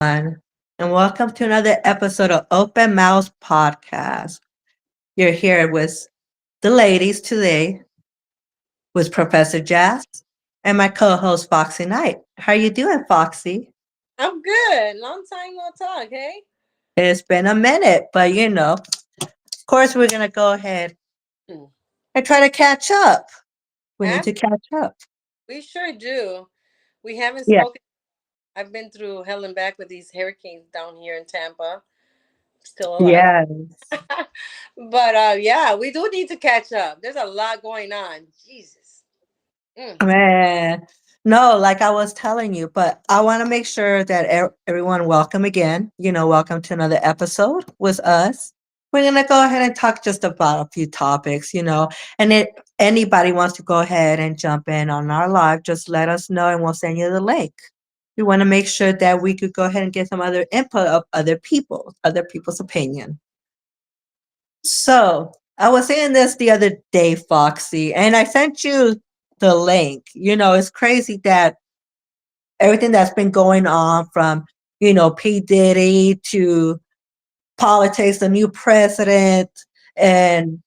and welcome to another episode of Open Mouse Podcast. You're here with the ladies today, with Professor Jazz and my co-host Foxy Knight. How you doing, Foxy? I'm good. Long time no talk, hey? It's been a minute, but of course, we're gonna go ahead Mm. and try to catch up. We need Ab- to catch up. we sure do. We haven't Yeah. spoken. I've been through hell and back with these hurricanes down here in Tampa. Still alive. Yes. But yeah, we do need to catch up. There's a lot going on. Jesus. Mm. Man, no, like I was telling you, but I want to make sure that everyone welcome again. Welcome to another episode with us. We're gonna go ahead and talk just about a few topics, and if anybody wants to go ahead and jump in on our live, just let us know and we'll send you the link. We want to make sure that we could go ahead and get some other input of other people's opinion. So I was saying this the other day, Foxy, and I sent you the link. It's crazy that everything that's been going on from, P. Diddy to politics, the new president, and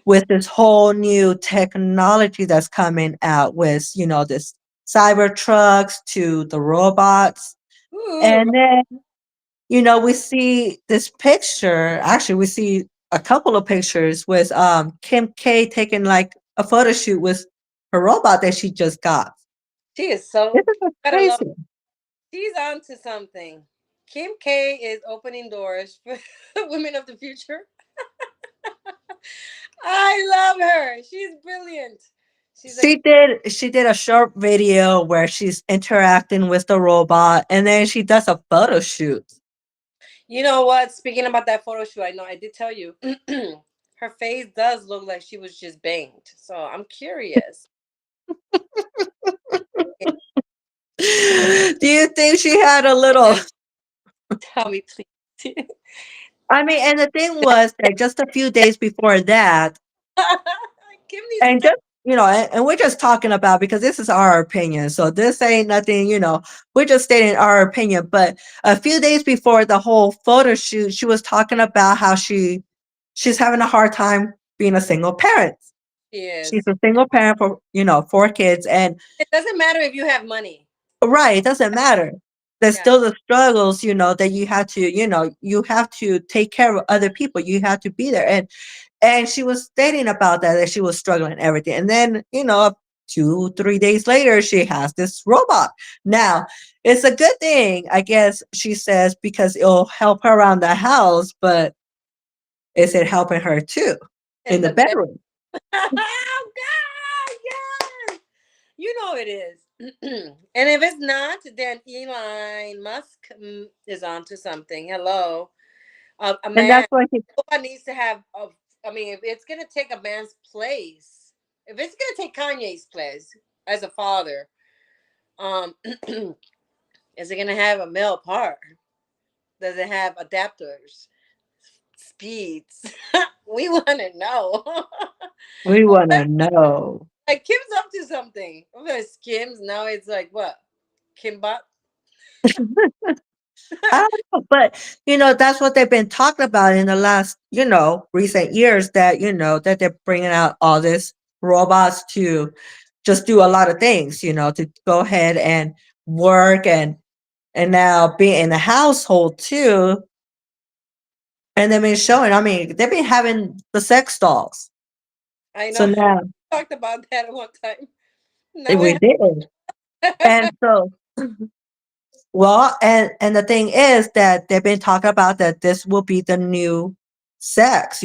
with this whole new technology that's coming out with, this cyber trucks to the robots. Ooh, And then we see this picture. Actually, we see a couple of pictures with Kim K taking like a photo shoot with her robot that she just got. she is This so. is just Gotta love. crazy. She's on to something. Kim K is opening doors for women of the future. I love her. She's brilliant. She's like, She did a short video where she's interacting with the robot, and then she does a photo shoot. you know what? Speaking about that photo shoot, I know I did tell you her face does look like she was just banged. So I'm curious. Do you think she had a little? Tell me, please. I mean, and the thing was that just a few days before that, Kim needs to and tell. just and we're just talking about, because this is our opinion, so this ain't nothing, we're just stating our opinion. But a few days before the whole photo shoot, she was talking about how she's having a hard time being a single parent. She She's is. a single parent for 4 kids, and It doesn't matter if you have money. right, it doesn't matter. There's Yeah. still the struggles, that you have to take care of other people. You have to be there. And she was stating about that she was struggling and everything. And then, 2, 3 days later, she has this robot. Now, it's a good thing, I guess, she says, because it'll help her around the house, but is it helping her too in And the the best. bedroom? Oh God, yes. You know it is. And if it's not, then Elon Musk is onto something. Hello. A And man that's what he Nobody needs to have a. I mean, if it's gonna take a man's place, if it's gonna take Kanye's place as a father, um, is it gonna have a male part? Does it have adapters, speeds? We want to know. we Well, want to know. like Kim's up to something. Because Kim's now it's like what? Kimbot. I don't know, but that's what they've been talking about in the last, recent years, that that they're bringing out all this robots to just do a lot of things, to go ahead and work, and now be in the household too. And they've been showing, I mean, they've been having the sex dolls. I So know. now Talked about that at one time. Now we we did. And so well, and the thing is that they've been talking about that this will be the new sex,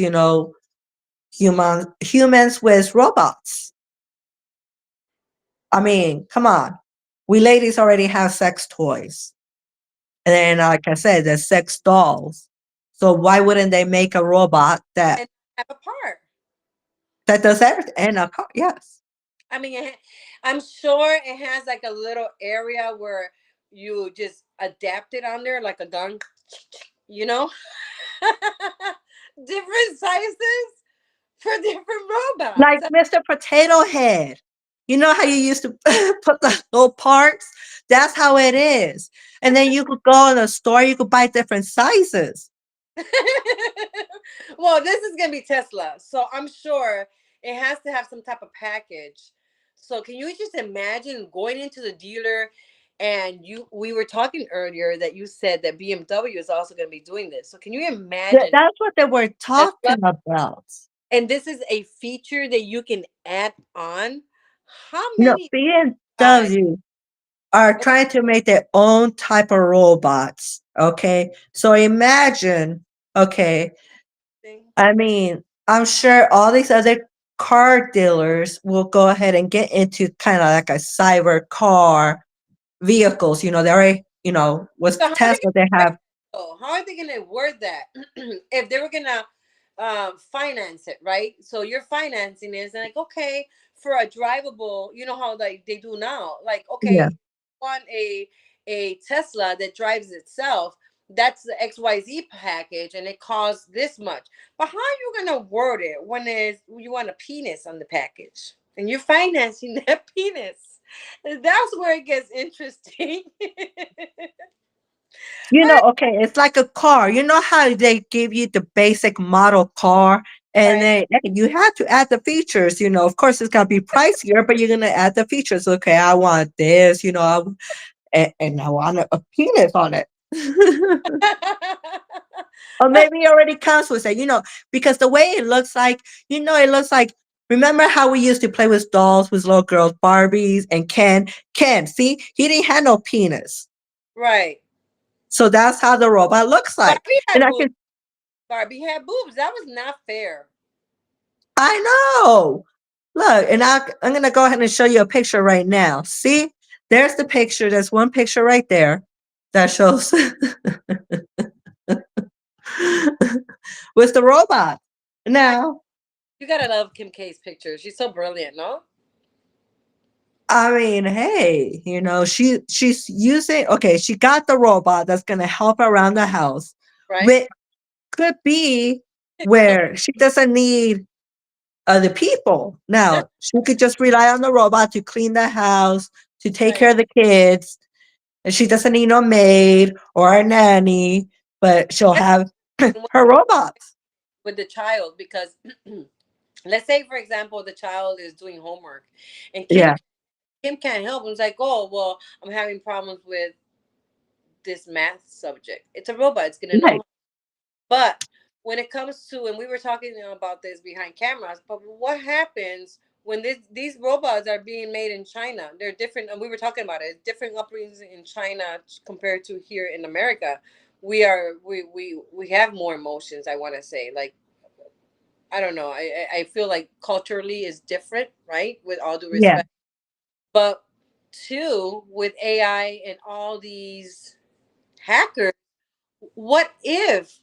humans with robots. I mean, come on. We ladies already have sex toys. And then, like I said, there's sex dolls. So why wouldn't they make a robot that and have a part. that does everything? And a car, yes. I mean, I'm sure it has like a little area where you just adapt it on there, like a gun, you know, different sizes for different robots. Like Mr. Potato Head. You know how you used to put the little parts? That's how it is. And then you could go in the store, you could buy different sizes. Well, this is gonna be Tesla, so I'm sure it has to have some type of package. So can you just imagine going into the dealer and you we were talking earlier that you said that BMW is also gonna be doing this. So can you imagine That's what they were Tesla talking about. and this is a feature that you can add on? How You know, many guys BMW are trying to make their own type of robots. Okay. So imagine, okay, thing? I mean, I'm sure all these other car dealers will go ahead and get into kind of like a cyber car vehicles. You know, they already, with So how are they Tesla, they gonna have, how are they gonna word that if they were gonna finance it, right? So you're financing it, and like, okay, for a drivable, you know how like they do now, like, yeah, okay, on a Tesla that drives itself, that's the XYZ package, and it costs this much. But how are you gonna word it when there's you want a penis on the package and you're financing that penis? That's where it gets interesting. okay, it's like a car. You know how they give you the basic model car and Right. then hey, you have to add the features, of course it's gonna be pricier, but you're gonna add the features. Okay, I want this, and I want a penis on it. Or maybe it already comes with it, because the way it looks like, it looks like, remember how we used to play with dolls, with little girls, Barbies, and Ken, see, he didn't have no penis. Right. So that's how the robot looks like. Barbie And had I boobs. can, Barbie had boobs. That was not fair. I know. Look, and I'm going to go ahead and show you a picture right now. See, there's the picture. There's one picture right there that shows with the robot. I Now, You gotta love Kim K's pictures. She's so brilliant, no? I mean, hey, she's using, okay, she got the robot that's gonna help around the house, Right? which could be where she doesn't need other people. Now, she could just rely on the robot to clean the house, to take Right. care of the kids, and she doesn't need no maid or a nanny, but she'll That's have what- her robots. with the child because let's say for example the child is doing homework and Yeah, Kim can't help. It's like, oh well, I'm having problems with this math subject. It's a robot. It's gonna know. right. But when it comes to, and we were talking about this behind cameras, but what happens when these robots are being made in China? They're different, and we were talking about it. Different upbringings in China compared to here in America. We have more emotions. I want to say, like, I don't know. I feel like culturally is different, right? With all due Yeah. respect, but two, with AI and all these hackers, what if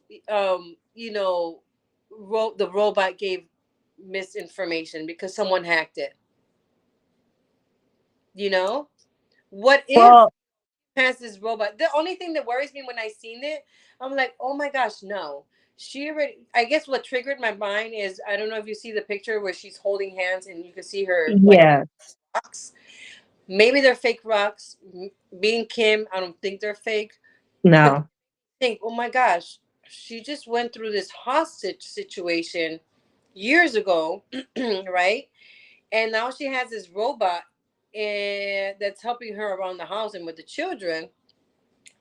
the robot gave misinformation because someone hacked it, you know what if Well, has this robot? The only thing that worries me when I seen it, I'm like, oh my gosh, no. She already, I guess what triggered my mind is, I don't know if you see the picture where she's holding hands and you can see her like yeah. rocks. Maybe they're fake rocks. Being Kim, I don't think they're fake, but No. think, oh my gosh, she just went through this hostage situation years ago, right? And now she has this robot and that's helping her around the house and with the children.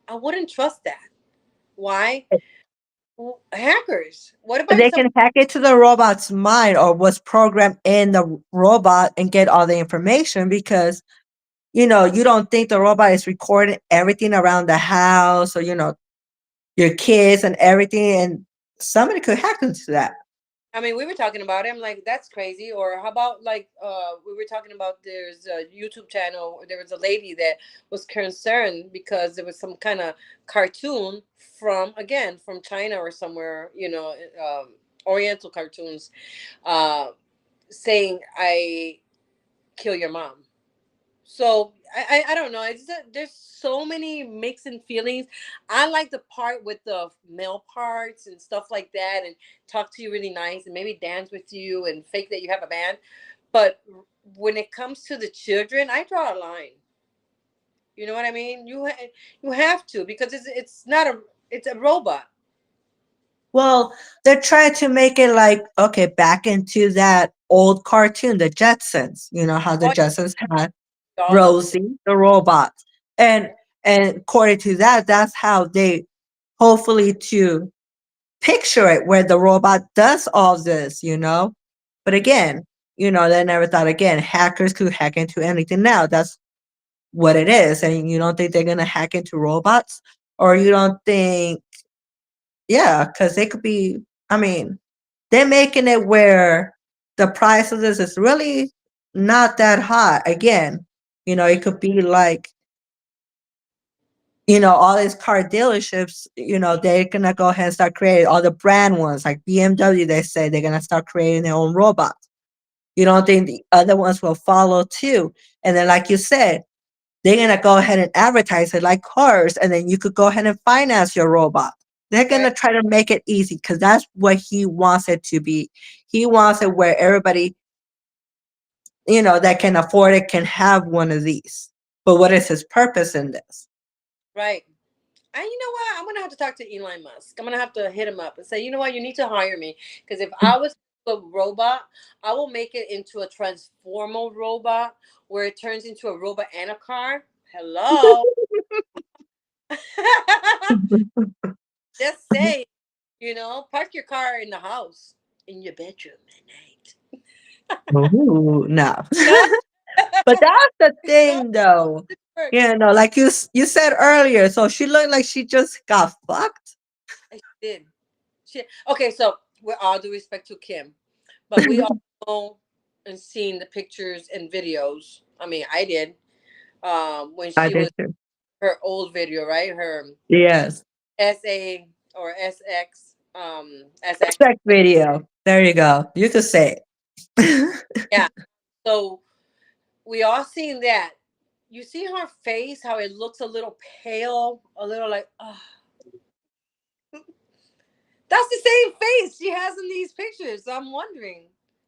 I wouldn't trust that. Why? Hackers. What about if They some? can hack into the robot's mind or what's programmed in the robot and get all the information because you don't think the robot is recording everything around the house or your kids and everything, and somebody could hack into that. I mean, we were talking about it. I'm like, that's crazy. Or how about like we were talking about there's a YouTube channel. There was a lady that was concerned because there was some kind of cartoon from China or somewhere, Oriental cartoons, uh, saying I kill your mom. So I don't know. It's just, there's so many mixing feelings. I like the part with the male parts and stuff like that, and talk to you really nice, and maybe dance with you and fake that you have a band. But when it comes to the children, I draw a line. You know what I mean? You have to, because it's not a it's a robot. Well, they're trying to make it like, okay, back into that old cartoon, the Jetsons. You know how the Oh, Jetsons had all those things. Rosie, the robot. And and according to that, that's how they hopefully to picture it where the robot does all this, you know? But again, they never thought again, hackers could hack into anything now. That's what it is. And you don't think they're gonna hack into robots? Or you don't think, yeah, because they could be, I mean, they're making it where the price of this is really not that high. Again, it could be like, all these car dealerships, they're gonna go ahead and start creating all the brand ones, like BMW, they say they're gonna start creating their own robots. You don't think the other ones will follow too? And then, like you said, they're gonna go ahead and advertise it like cars, and then you could go ahead and finance your robot. They're Right, gonna try to make it easy because that's what he wants it to be. He wants it where everybody, that can afford it can have one of these. But what is his purpose in this? right. And you know what? I'm gonna have to talk to Elon Musk. I'm gonna have to hit him up and say, you know what, you need to hire me, because if I was a robot, I will make it into a transformer robot where it turns into a robot and a car. Hello. Just say, park your car in the house, in your bedroom at Ooh, no. night. But that's the No, thing, though. it works. Like you said earlier. So she looked like she just got fucked. I did. Shit. Okay, so with all due respect to Kim, but we all know and seen the pictures and videos. I mean, I did. When I she did was too. her old video, right? Her Yes. SA or SX, SX. Sex video. There you go. You could say it. Yeah. So we all seen that. You see her face, how it looks a little pale, a little like, oh, that's the same face she has in these pictures. So I'm wondering,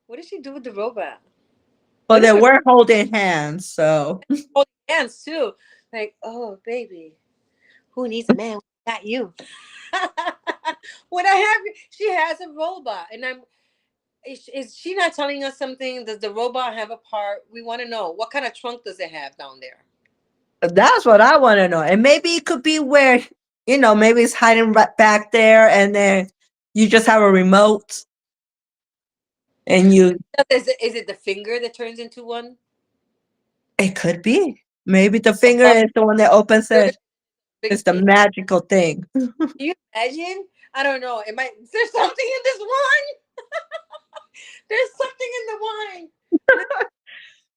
what did she do with the robot? Well, What is they her were holding hands, so holding hands too? Like, oh baby, who needs a man? Got you. When I have, she has a robot, and is she not telling us something? Does the robot have a part? We want to know what kind of trunk does it have down there? that's what I want to know. And maybe it could be where, maybe it's hiding right back there, and then you just have a remote, and Is it the finger that turns into one? it could be. Maybe the A finger bubble is the one that opens finger, it. big It's the feet. magical thing. Can you imagine? I don't know. It might. There's something in this wine. There's something in the wine. What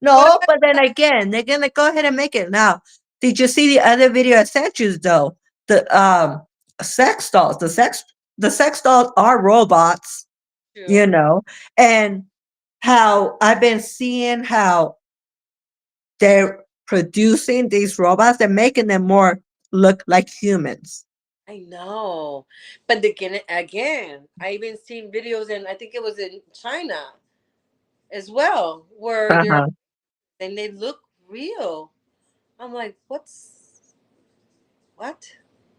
No, about but then again, they're gonna go ahead and make it. Now, did you see the other video I sent you though? The sex dolls. The sex dolls are robots, you you? know, and how I've been seeing how they're producing these robots, they're making them more look like humans. I know, but again, I even seen videos, and I think it was in China as well, where they're Uh-huh. and they look real. I'm like, what?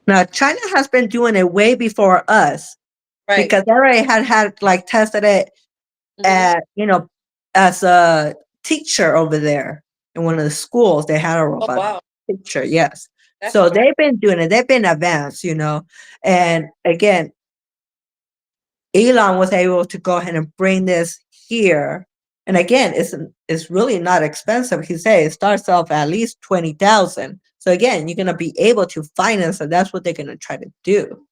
Now China has been doing it way before us Right. because they already had like tested it Hmm. at, as a teacher over there in one of the schools. They had a Oh robot wow, teacher, yes. that's So smart. they've been doing it. They've been advanced, and again, Elon was able to go ahead and bring this here. And again, it's really not expensive. He said it starts off at least 20,000. So again, you're gonna be able to finance it. That's what they're gonna try to do.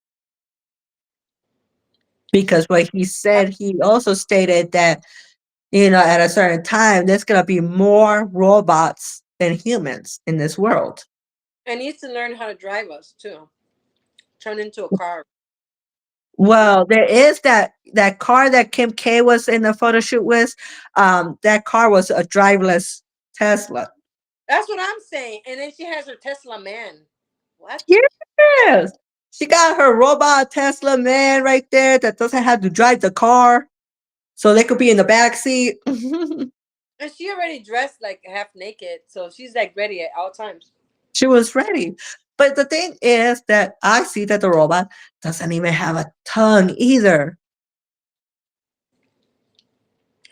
Because what he said, he also stated that, at a certain time, there's gonna be more robots than humans in this world. And needs to learn how to drive us too. Turn into a car. You know, Well, there is that car that Kim K was in the photo shoot with. That car was a driverless Tesla. that's what I'm saying. And then she has her Tesla man. What? Yes. She got her robot Tesla man right there that doesn't have to drive the car. So they could be in the back seat. And she already dressed like half naked, so she's like ready at all times. She was ready. But the thing is that I see that the robot doesn't even have a tongue either.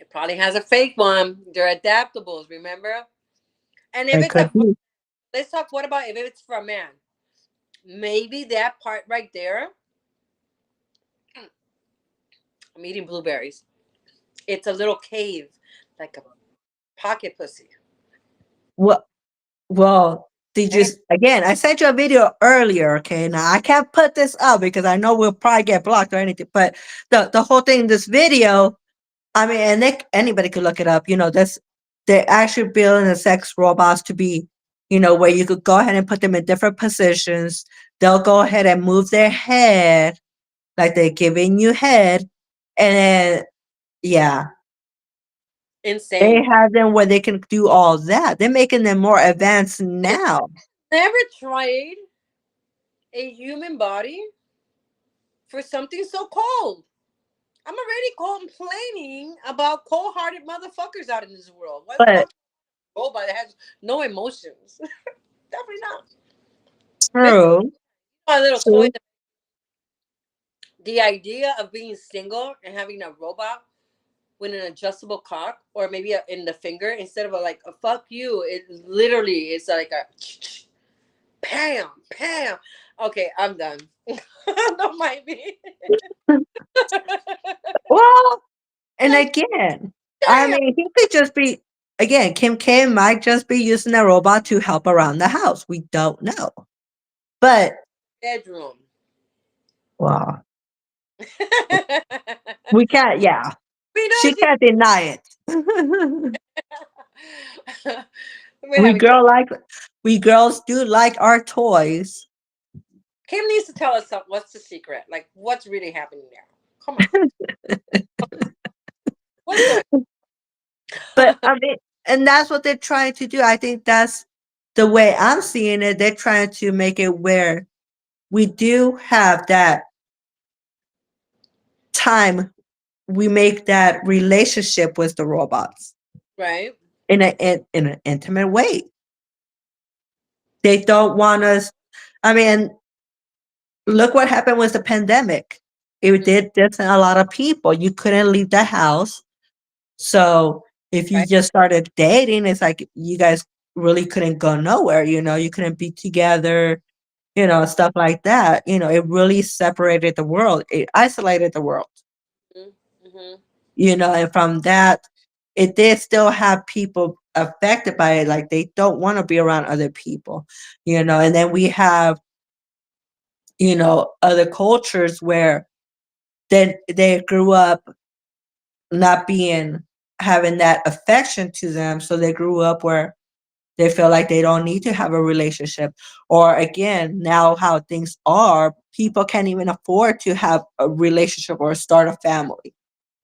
It probably has a fake one. They're adaptables, remember? And if It it's could a, be. let's talk. What about if it's for a man? Maybe that part right there. I'm eating blueberries. It's a little cave, like a pocket pussy. Well, well, did you Right? again? I sent you a video earlier. Okay, now I can't put this up because I know we'll probably get blocked or anything. But the whole thing in this video, I mean, and anybody could look it up. You know, this they're actually building the sex robots to be, you know, where you could go ahead and put them in different positions. They'll go ahead and move their head like they're giving you head, and then yeah, they Insane. have them where they can do all that. They're making them more advanced now. Never tried a human body for something so cold. I'm already complaining about cold-hearted motherfuckers out in this world. What the But fuck? Robot that has no emotions. Definitely not. This is true, my little toy. true. The idea of being single and having a robot with an adjustable cock, or maybe in the finger, instead of like a fuck you, it literally is like a pam, pam. Okay, I'm done. Don't mind me. Well, and Like, again, I damn. mean, he could just be again. Kim K might just be using a robot to help around the house. We don't know, but Bedroom. well, We we can't. Yeah, know she she. can't deny it. We're we having. girl like we girls do like our toys. Kim needs to tell us something. What's the secret? Like, what's really happening there? Come on. What's going But on? I mean, and that's what they're trying to do. I think that's the way I'm seeing it. They're trying to make it where we do have that time. We make that relationship with the robots Right? in an intimate way. They don't want us. I mean, look what happened with the pandemic. It Mm, did this to a lot of people. You couldn't leave the house. So if you right? just started dating, it's like you guys really couldn't go nowhere. You know, you couldn't be together, you know, stuff like that. You know, it really separated the world. It isolated the world, Mm-hmm. you know, and from that, it did still have people affected by it. Like they don't want to be around other people, you know, and then we have, you know, other cultures where they grew up not being having that affection to them. So they grew up where they feel like they don't need to have a relationship. Or again, now how things are, people can't even afford to have a relationship or start a family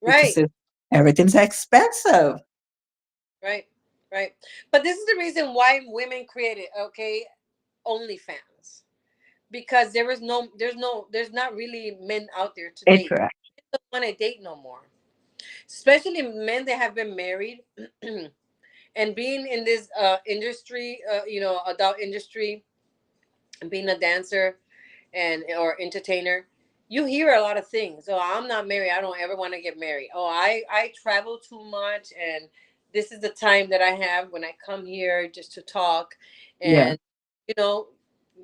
because Right. everything's expensive. Right. Right. But this is the reason why women created, okay, OnlyFans. Because there's not really men out there to date. Interest. They don't want to date no more. Especially men that have been married and being in this industry, adult industry, and being a dancer and or entertainer, you hear a lot of things. Oh, I'm not married, I don't ever want to get married. Oh, I travel too much, and this is the time that I have when I come here just to talk. Yeah. And you know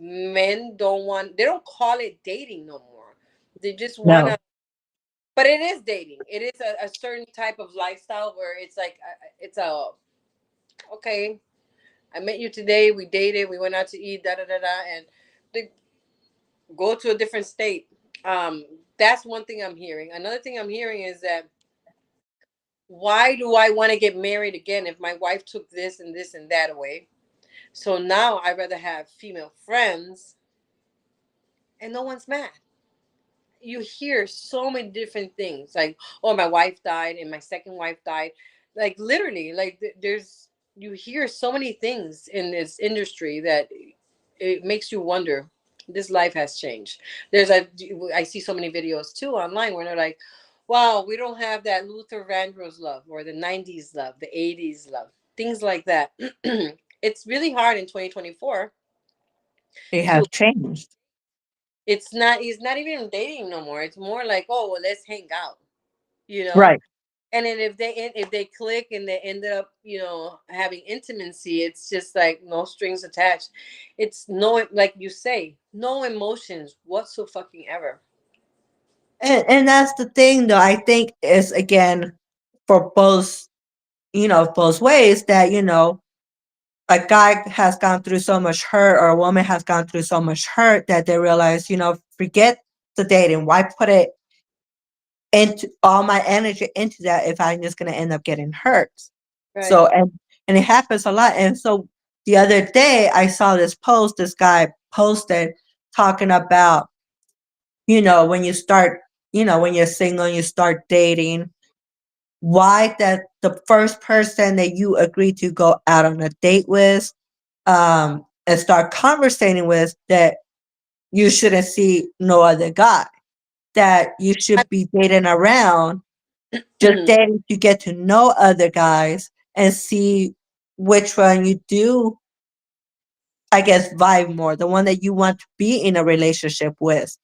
men they don't call it dating no more. They just want No. to, but it is dating. It is a certain type of lifestyle where it's like it's a okay, I met you today, we dated, we went out to eat, da da da da, and they go to a different state. Um, that's one thing I'm hearing. Another thing I'm hearing is that why do I want to get married again if my wife took this and this and that away? So now I'd rather have female friends and no one's mad. You hear so many different things like, oh, my wife died and my second wife died. Like literally, like there's, you hear so many things in this industry that it makes you wonder, this life has changed. I see so many videos too online where they're like, Wow, we don't have that Luther Vandross love or the 90s love, the 80s love, things like that. It's really hard in 2024 They to, have changed. he's not even dating no more. It's more like, oh, well, let's hang out, you know? Right. And then if they click and they ended up, having intimacy, it's just like no strings attached. It's no, like you say, no emotions whatsoever fucking ever. And that's the thing though, I think is again for both, both ways that, a guy has gone through so much hurt or a woman has gone through so much hurt that they realize, forget the dating. Why put it into all my energy into that if I'm just gonna end up getting hurt? Right. So and it happens a lot. And so the other day I saw this post, this guy posted talking about, when you start, when you're single and you start dating, why that the first person that you agree to go out on a date with, and start conversating with, that you shouldn't see no other guy, that you should be dating around, just dating to get to know other guys and see which one you do, I guess, vibe more, the one that you want to be in a relationship with.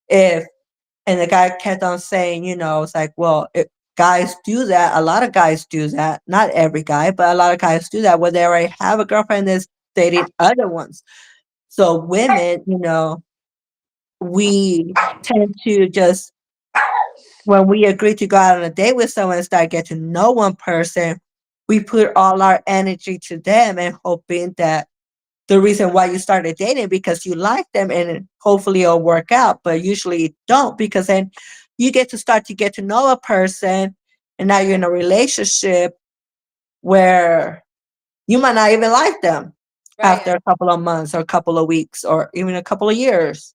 If And the guy kept on saying, it's like, well, guys do that. A lot of guys do that. Not every guy, but a lot of guys do that where they already have a girlfriend that's dating other ones. So women, we tend to just, when we agree to go out on a date with someone and start getting to know one person, we put all our energy to them and hoping that the reason why you started dating because you like them and hopefully it'll work out, but usually it don't, because then you get to start to get to know a person and now you're in a relationship where you might not even like them Right. after a couple of months or a couple of weeks or even a couple of years.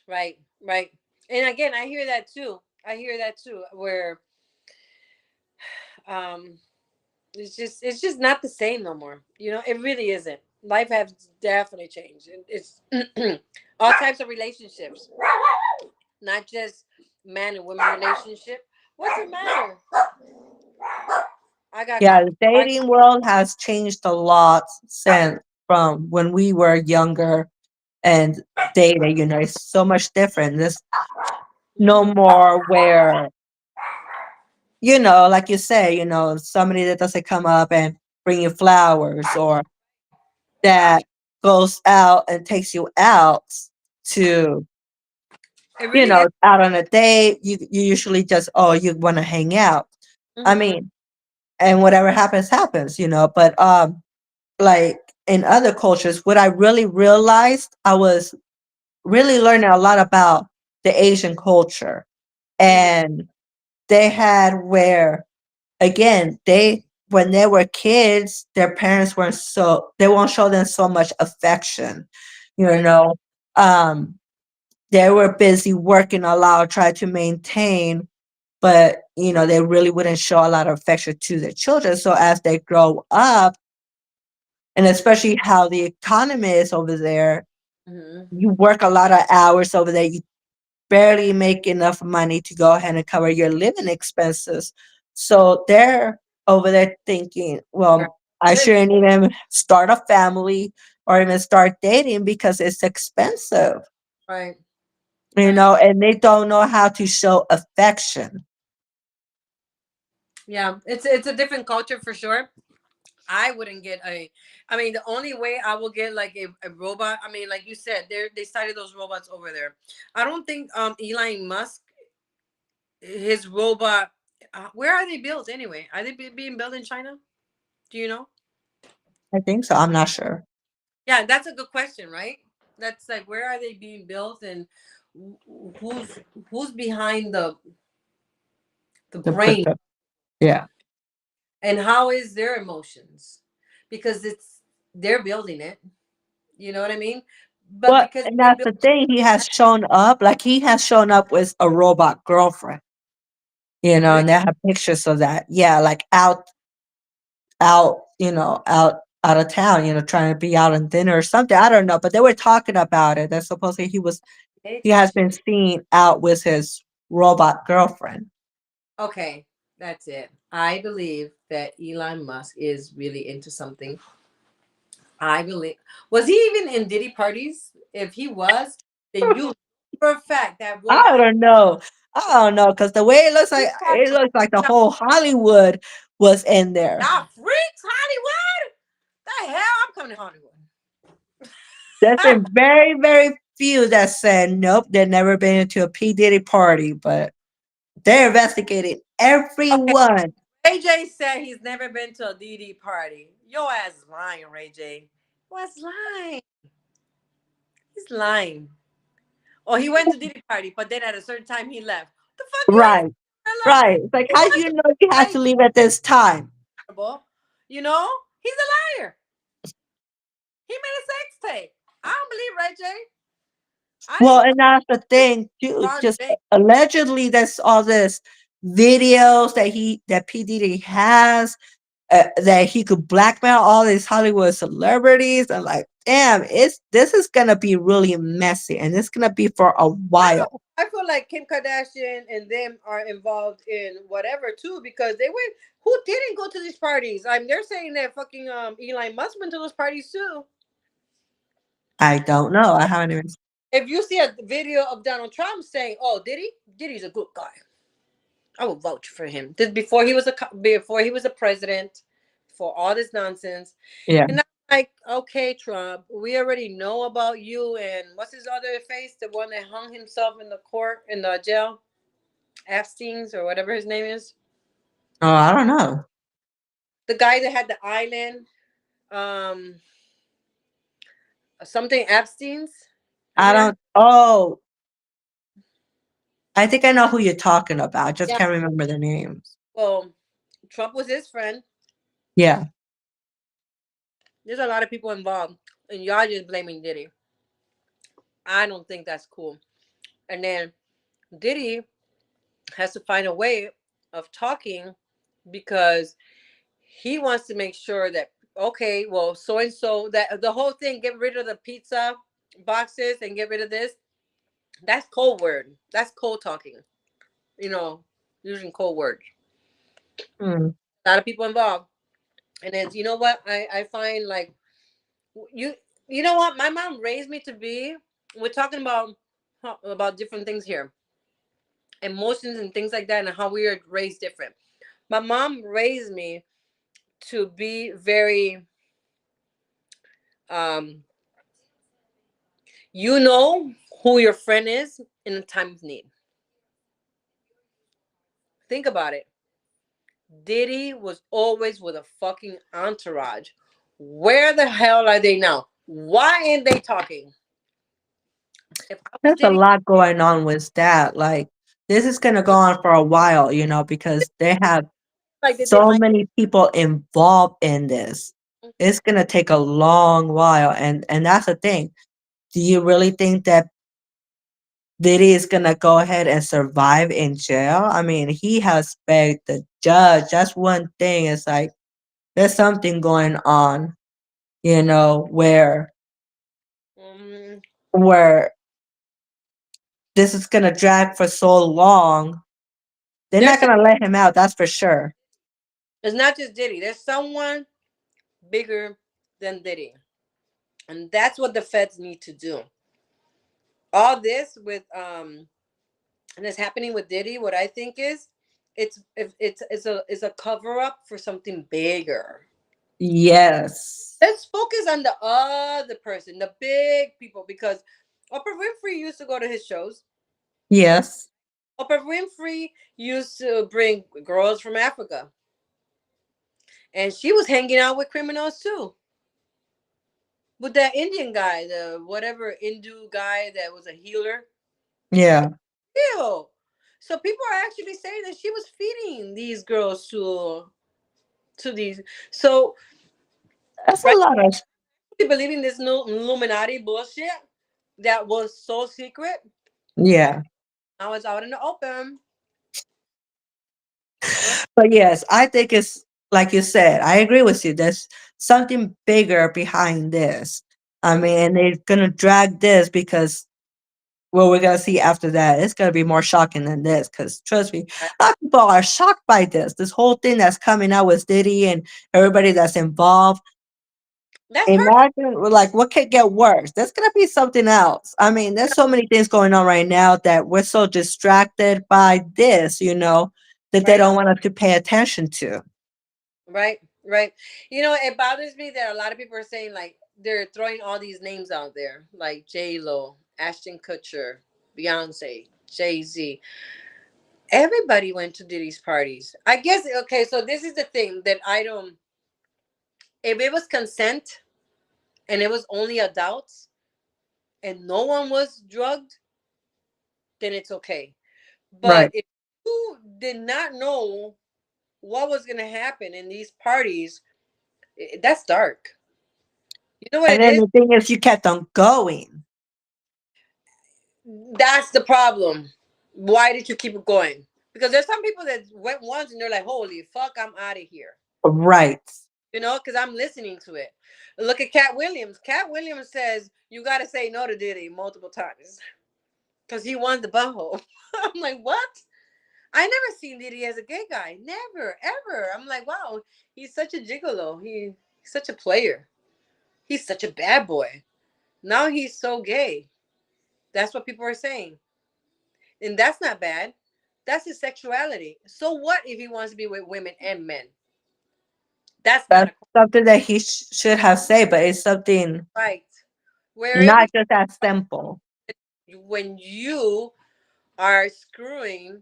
Right. Right. And again, I hear that too. I hear that too. Where um, it's just not the same no more. It really isn't. Life has definitely changed. It's all types of relationships, not just man and woman relationship. What's the matter? I got Yeah, caught. the dating world has changed a lot since from when we were younger and dating, it's so much different. There's no Mhm. more where, like you say, somebody that doesn't come up and bring you flowers, or that goes out and takes you out to, It really is. out on a date. You usually just, oh, you want to hang out. I Hmm. mean, and whatever happens, happens, but like in other cultures, what I really realized, I was really learning a lot about the Asian culture. Hmm. And they had where, again, when they were kids, their parents weren't so, they won't show them so much affection, you Right. know. Um, they were busy working a lot, trying to maintain, but they really wouldn't show a lot of affection to their children. So as they grow up, and especially how the economy is over there, Hmm. you work a lot of hours over there. You barely make enough money to go ahead and cover your living expenses. So they're over there thinking, Right. well, I Live. shouldn't even start a family or even start dating because it's expensive, Right. Right. and they don't know how to show affection. Yeah. It's a different culture for sure. I wouldn't get a. I mean, the only way I will get like a robot. I mean, like you said, they started those robots over there. I don't think Elon Musk, his robot. Where are they built anyway? Are they being built in China? Do you know? I think so. I'm not sure. Yeah, that's a good question, right? That's like, where are they being built, and who's who's behind the The brain, product, yeah. and how is their emotions? Because they're building it. You know what I mean? But Well, because and they that's built the thing. He has shown up, like he has shown up with a robot girlfriend, really, and they have pictures of that. Yeah, like out of town, trying to be out on dinner or something. I don't know, but they were talking about it. That supposedly he has been seen out with his robot girlfriend. Okay, that's it. I believe that Elon Musk is really into something. I believe. Was he even in Diddy parties? If he was, then you for a fact that woman I don't know. I don't know because the way he had it looks like the whole Hollywood was in there. not freaks Hollywood. The hell, I'm coming to Hollywood. There's been very, very few that said nope, they've never been into a P Diddy party, but they're investigating Okay, everyone. Ray J said he's never been to a DD party. Your ass is lying, Ray J. What's lying? He's lying. Or he went to Diddy party, but then at a certain time he left. The fuck you ain't Right, Ella? right. It's like, He how do went you to know you had party. to leave at this time? You know, he's a liar. He made a sex tape. I don't believe Ray J. I Well, didn't and that's the thing too. Ron Just James. allegedly, there's all this videos that P Diddy has that he could blackmail all these Hollywood celebrities. And like, damn, this is gonna be really messy, and it's gonna be for a I don't. while. I feel like Kim Kardashian and them are involved in whatever too because they went. Who didn't go to these parties? I mean, they're saying that fucking Elon Musk went to those parties too. I don't know. I haven't even. If you see a video of Donald Trump saying, "Oh, did he? Diddy's a good guy. I will vouch for him." This before he was a president, for all this nonsense, Yeah. and I'm like, okay, Trump, we already know about you and what's his other face, the one that hung himself in the court in the jail, Epstein's or whatever his name is, Oh, I don't know. the guy that had the island, um, something Epstein's. I Remember that? don't. Oh, I think I know who you're talking about. I just Yeah. can't remember the names. Well, Trump was his friend. Yeah. There's a lot of people involved, and y'all just blaming Diddy. I don't think that's cool. And then Diddy has to find a way of talking because he wants to make sure that okay, well, so and so that the whole thing, get rid of the pizza boxes and get rid of this. That's code word. That's code talking. You know, using code words. Hmm. A lot of people involved. And then you know what? I find like you you know what? My mom raised me to be. We're talking about different things here, emotions and things like that, and how we are raised different. My mom raised me to be very um you know who your friend is in a time of need. Think about it. Diddy was always with a fucking entourage. Where the hell are they now? Why ain't they talking? If I was There's a Diddy, lot going on with that. Like, this is gonna go on for a while, because they have like they did so Mike. many people involved in this. It's gonna take a long while, and that's the thing. Do you really think that Diddy is gonna go ahead and survive in jail? I mean, he has begged the judge. That's one thing. It's like there's something going on, where Mm, where this is gonna drag for so long. They're there's not some, gonna let him out. That's for sure. it's not just Diddy. There's someone bigger than Diddy, and that's what the feds need to do. All this with and it's happening with Diddy. What I think is, it's a cover up for something bigger. Yes. Let's focus on the other person, the big people, because Oprah Winfrey used to go to his shows. Yes. Oprah Winfrey used to bring girls from Africa, and she was hanging out with criminals too. With that Indian guy, the whatever Hindu guy that was a healer. Yeah. Ew. So people are actually saying that she was feeding these girls to these. So That's a right, lot of believing this new Illuminati bullshit that was so secret. yeah. Now it's out in the open. Well, But yes, I think it's like you said, I agree with you. There's something bigger behind this. I mhm. mean, and they're gonna drag this because what we're gonna see after that. It's gonna be more shocking than this, because trust me, Right. a lot of people are shocked by this. This whole thing that's coming out with Diddy and everybody that's involved. That's hurtful. Imagine, like, what could get worse? There's gonna be something else. I mean, there's so many things going on right now that we're so distracted by this, that they Right. don't want us to pay attention to. Right. Right. You know, it bothers me that a lot of people are saying like they're throwing all these names out there, like J Lo, Ashton Kutcher, Beyonce, Jay Z. Everybody went to Diddy's parties. I guess okay, so this is the thing that I don't, if it was consent and it was only adults and no one was drugged, then it's okay. But Right. if you did not know what was gonna happen in these parties, that's dark. You know what And it then is? the thing is, you kept on going. That's the problem. Why did you keep it going? Because there's some people that went once and they're like, holy fuck, I'm out of here. Right. You know, because I'm listening to it. Look at Cat Williams. Cat Williams says you got to say no to Diddy multiple times because he won the butthole. I'm like, what? I never seen Diddy as a gay guy. Never, ever. I'm like, wow, he's such a gigolo. He's such a player. He's such a bad boy. Now he's so gay. That's what people are saying. And that's not bad. That's his sexuality. So what if he wants to be with women and men? That's not That's a something that he should have said, but it's something right. Where it not becomes just that simple. when you are screwing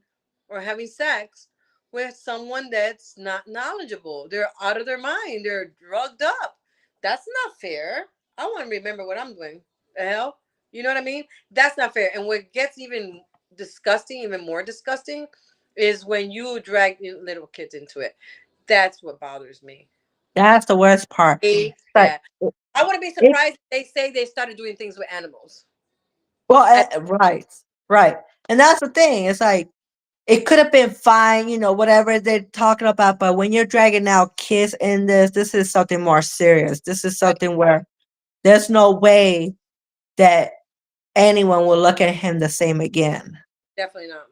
or having sex with someone that's not knowledgeable. They're out of their mind. They're drugged up. That's not fair. I want to remember what I'm doing. The hell? You know what I mean? That's not fair. And what gets even disgusting, even more disgusting, is when you drag little kids into it. That's what bothers me. That's the worst part. Hate But that. I wouldn't be it, surprised if they say they started doing things with animals. well, And, right, right. And that's the thing. It's like, it could have been fine, whatever they're talking about. But when you're dragging out kids in this is something more serious. This is right, something where there's no way that anyone will look at him the same again. definitely not.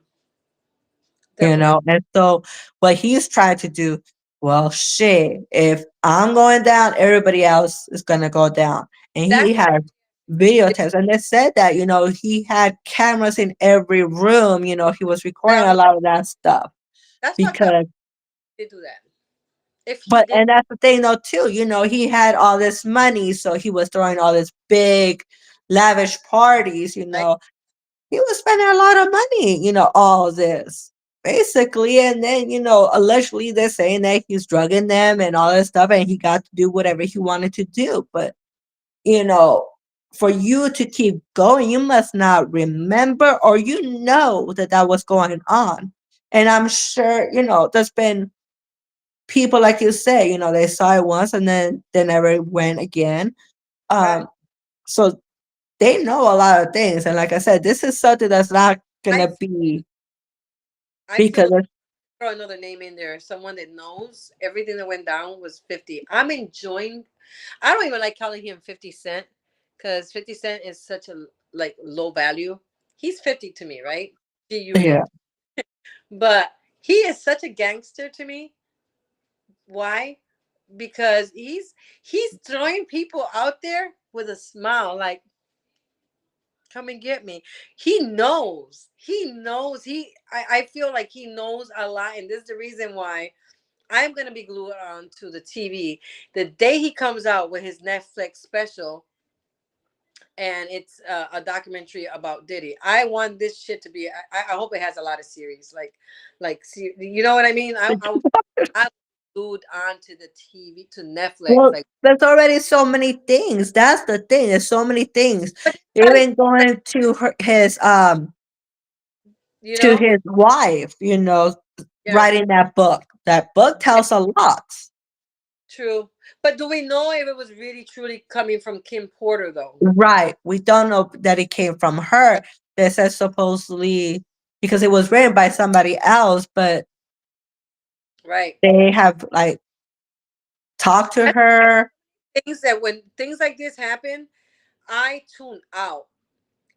Definitely not. And so what he's trying to do, well, shit, if I'm going down, everybody else is gonna go down. And he That's had video tapes, and they said that, he had cameras in every room, he was recording a well, lot of that stuff. that's fucked up. Because He did do that. If he but did, and that's the thing though too, he had all this money, so he was throwing all this big lavish parties, right, he was spending a lot of money, all this basically. And then, allegedly they're saying that he's drugging them and all this stuff, and he got to do whatever he wanted to do. But, you know, for you to keep going, you must not remember, or that that was going on. And I'm sure, there's been people, like you say, they saw it once and then they never went again. right. Um, so they know a lot of things. And like I said, this is something that's not I gonna be I because feel it's throw another name in there. Someone that knows everything that went down was 50. I'm enjoying. I don't even like calling him 50 Cent because 50 Cent is such a like low value. He's 50 to me, right? yeah, G-Unit. But he is such a gangster to me. Why? Because he's throwing people out there with a smile, like come and get me. He knows. He knows. I feel like he knows a lot, and this is the reason why I'm gonna be glued on to the TV the day he comes out with his Netflix special, and it's a documentary about Diddy. I want this shit to be. I hope it has a lot of series, you know what I mean. I'm glued onto the TV to Netflix, well, like. there's already so many things. That's the thing. There's so many things. But started, Even going to you to know, his wife, yeah, writing that book. That book tells a lot. true. But do we know if it was really truly coming from Kim Porter though? Right. We don't know that it came from her. They said supposedly because it was written by somebody else, but Right. they have like talked to I her. things that when things like this happen, I tune out.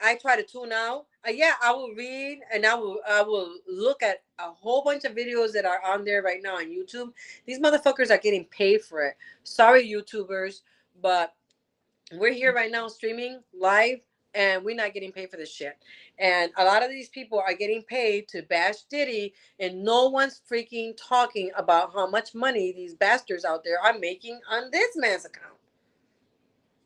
I try to tune out. Yeah, I will read and I will look at a whole bunch of videos that are on there right now on YouTube. These motherfuckers are getting paid for it. Sorry, YouTubers, but we're here right now streaming live and we're not getting paid for this shit. And a lot of these people are getting paid to bash Diddy, and no one's freaking talking about how much money these bastards out there are making on this man's account.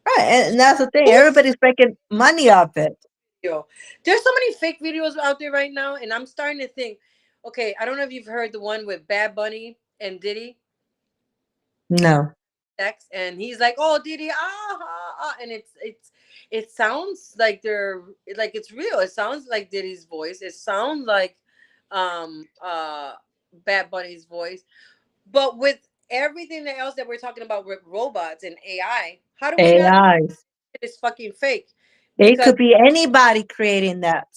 Right, and that's the thing. Who's Everybody's making money off it. video? There's so many fake videos out there right now, and I'm starting to think, okay, I don't know if you've heard the one with Bad Bunny and Diddy No. sex, and he's like, "Oh, Diddy, and it sounds like they're like it's real. It sounds like Diddy's voice. It sounds like um uh Bad Bunny's voice. But with everything else that we're talking about with robots and AI, how do we not AIs. it is fucking fake? It Because could be anybody creating that.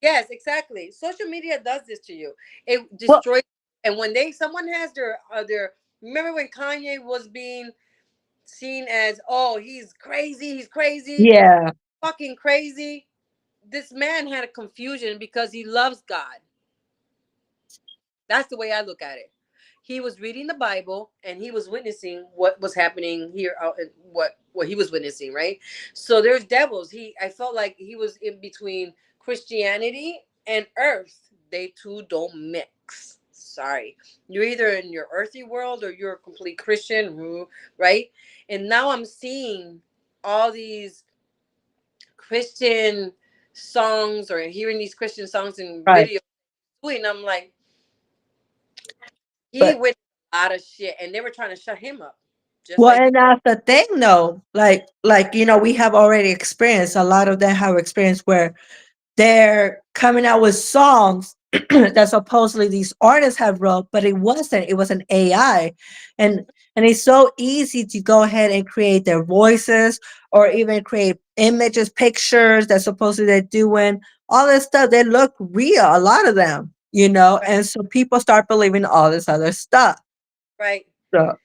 yes, exactly. Social media does this to you. It Well, destroys. And when they someone has their remember when Kanye was being seen as, oh, he's crazy, yeah, fucking crazy. This man had a confusion because he loves God. That's the way I look at it. He was reading the Bible and he was witnessing what was happening here out in what he was witnessing, right? So there's devils. I felt like he was in between Christianity and earth. They two don't mix. Sorry. You're either in your earthy world or you're a complete Christian, right? And now I'm seeing all these Christian songs or hearing these Christian songs and right. videos, and I'm like, he But went a lot of shit, and they were trying to shut him up, just well, like and that's the thing, though. Like we have already experienced a lot of them have experienced where they're coming out with songs that supposedly these artists have wrote, but it wasn't. It was an AI, and and it's so easy to go ahead and create their voices or even create images, pictures that supposedly they're doing all this stuff. They look real, a lot of them, right, and so people start believing all this other stuff. right. So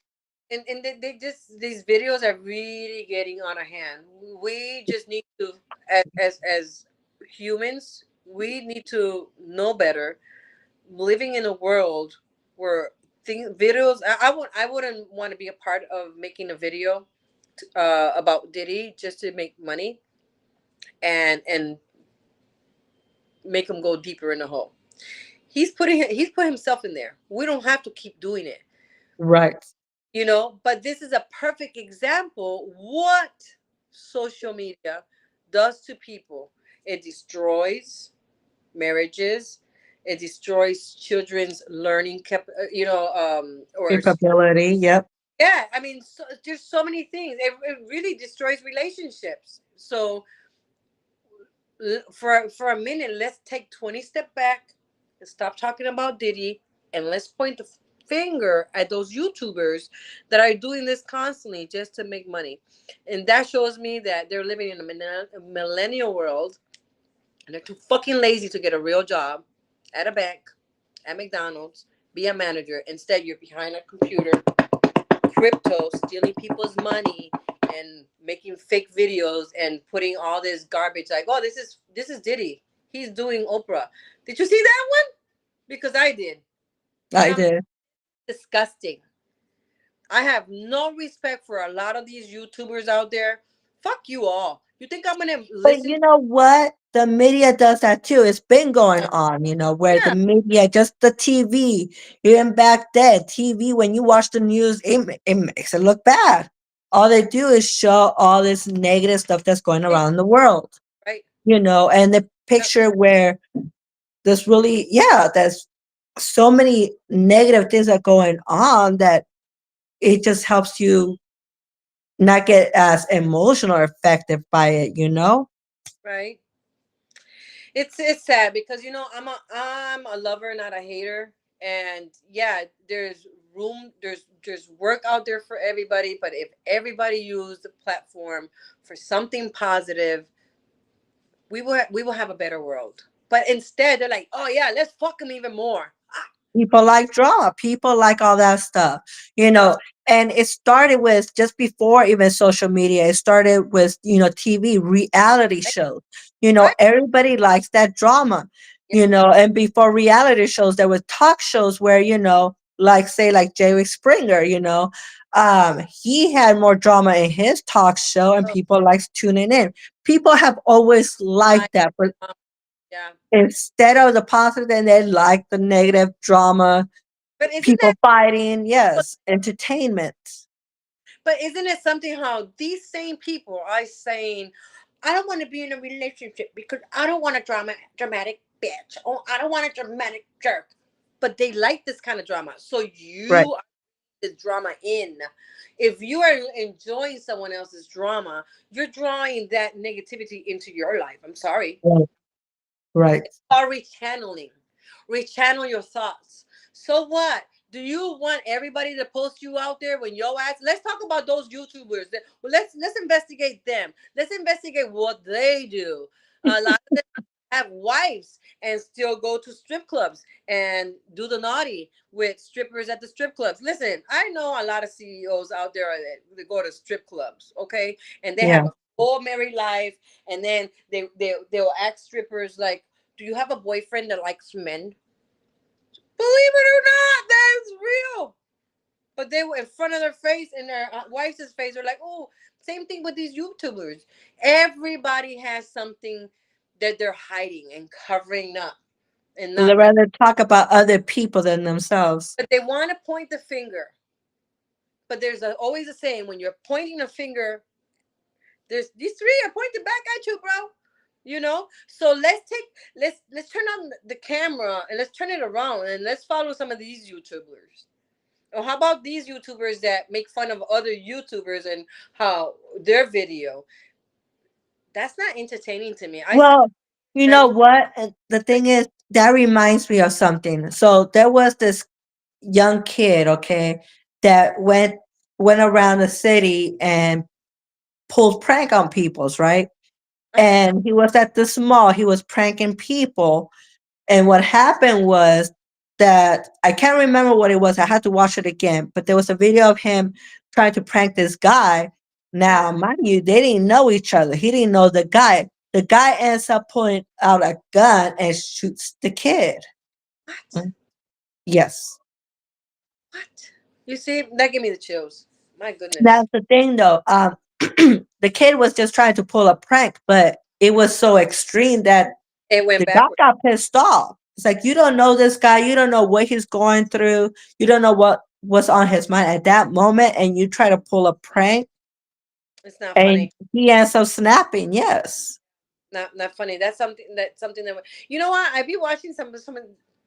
And they just these videos are really getting out of hand. We just need to, as humans, we need to know better. Living in a world where videos, I wouldn't want to be a part of making a video about Diddy just to make money and make him go deeper in the hole. He's put himself in there. We don't have to keep doing it, right, but this is a perfect example what social media does to people. It destroys marriages. It destroys children's learning or capability. Yep, yeah, I mean, there's so many things. It really destroys relationships. So for a minute, let's take 20 step back and stop talking about Diddy, and let's point the finger at those YouTubers that are doing this constantly just to make money. And that shows me that they're living in a millennial world, and they're too fucking lazy to get a real job at a bank, at McDonald's, be a manager. Instead, you're behind a computer, crypto, stealing people's money and making fake videos and putting all this garbage like, oh, this is Diddy. He's doing Oprah. Did you see that one? Because I did. And I I'm did. disgusting. I have no respect for a lot of these YouTubers out there. Fuck you all. You think I'm gonna But listen? you know what? The media does that too. It's been going on, where the Yeah, media, just the TV, even back then, TV, when you watch the news, it makes it look bad. All they do is show all this negative stuff that's going yeah, around the world, right. and the Yep, picture where there's really, yeah, there's so many negative things that are going on that it just helps you not get as emotional or affected by it. right. It's sad because I'm a lover, not a hater. And yeah, there's work out there for everybody, but if everybody used the platform for something positive, we will have a better world. But instead, they're like, oh yeah, let's fuck them even more. People like drama. People like all that stuff, Ah, And it started with just before even social media. It started with, TV reality Right? shows. Right? Everybody likes that drama. Yeah. And before reality shows, there were talk shows where, like say like Jerry Springer, he had more drama in his talk show and So people likes tuning in. People have always I liked that, but um, yeah. instead of the positive, then they like the negative drama, But isn't that people fighting. Yes, entertainment. but isn't it something how these same people are saying, I don't want to be in a relationship because I don't want a dramatic bitch. Oh, I don't want a dramatic jerk. But they like this kind of drama. So Right. you are the drama in. If you are enjoying someone else's drama, you're drawing that negativity into your life. I'm sorry. Right. Right. Or rechanneling. Rechannel your thoughts. So what? Do you want everybody to post you out there when your ass? Let's talk about those YouTubers. Well, let's investigate them. Let's investigate what they do. A lot of them have wives and still go to strip clubs and do the naughty with strippers at the strip clubs. Listen, I know a lot of CEOs out there that go to strip clubs, okay, and they Yeah. have a full married life, and then they'll ask strippers like, do you have a boyfriend that likes men? Believe it or not, that's real. But they were in front of their face and their wife's face. They're like, oh, same thing with these YouTubers. Everybody has something that they're hiding and covering up and They not. rather talk about other people than themselves. But they want to point the finger. But there's always a saying when you're pointing a finger, there's these three are pointing back at you, bro. So let's turn on the camera and let's turn it around and let's follow some of these YouTubers. Or how about these YouTubers that make fun of other YouTubers and how their video? That's not entertaining to me. I see Well, you that know what? The thing is, that reminds me of something. So there was this young kid, okay, that went around the city and pulled prank on people's, right? And he was at this mall. He was pranking people. And what happened was that I can't remember what it was. I had to watch it again. But there was a video of him trying to prank this guy. Now, mind you, they didn't know each other. He didn't know the guy. The guy ends up pulling out a gun and shoots the kid. what? Mm, yes. What? You see, that gave me the chills. My goodness. That's the thing, though. The kid was just trying to pull a prank, but it was so extreme that It went the guy backward. got pissed off. It's like, you don't know this guy, you don't know what he's going through, you don't know what was on his mind at that moment, and you try to pull a prank, It's not and funny. he ends up snapping. Yes. Not funny. That's something that you know what? I be watching some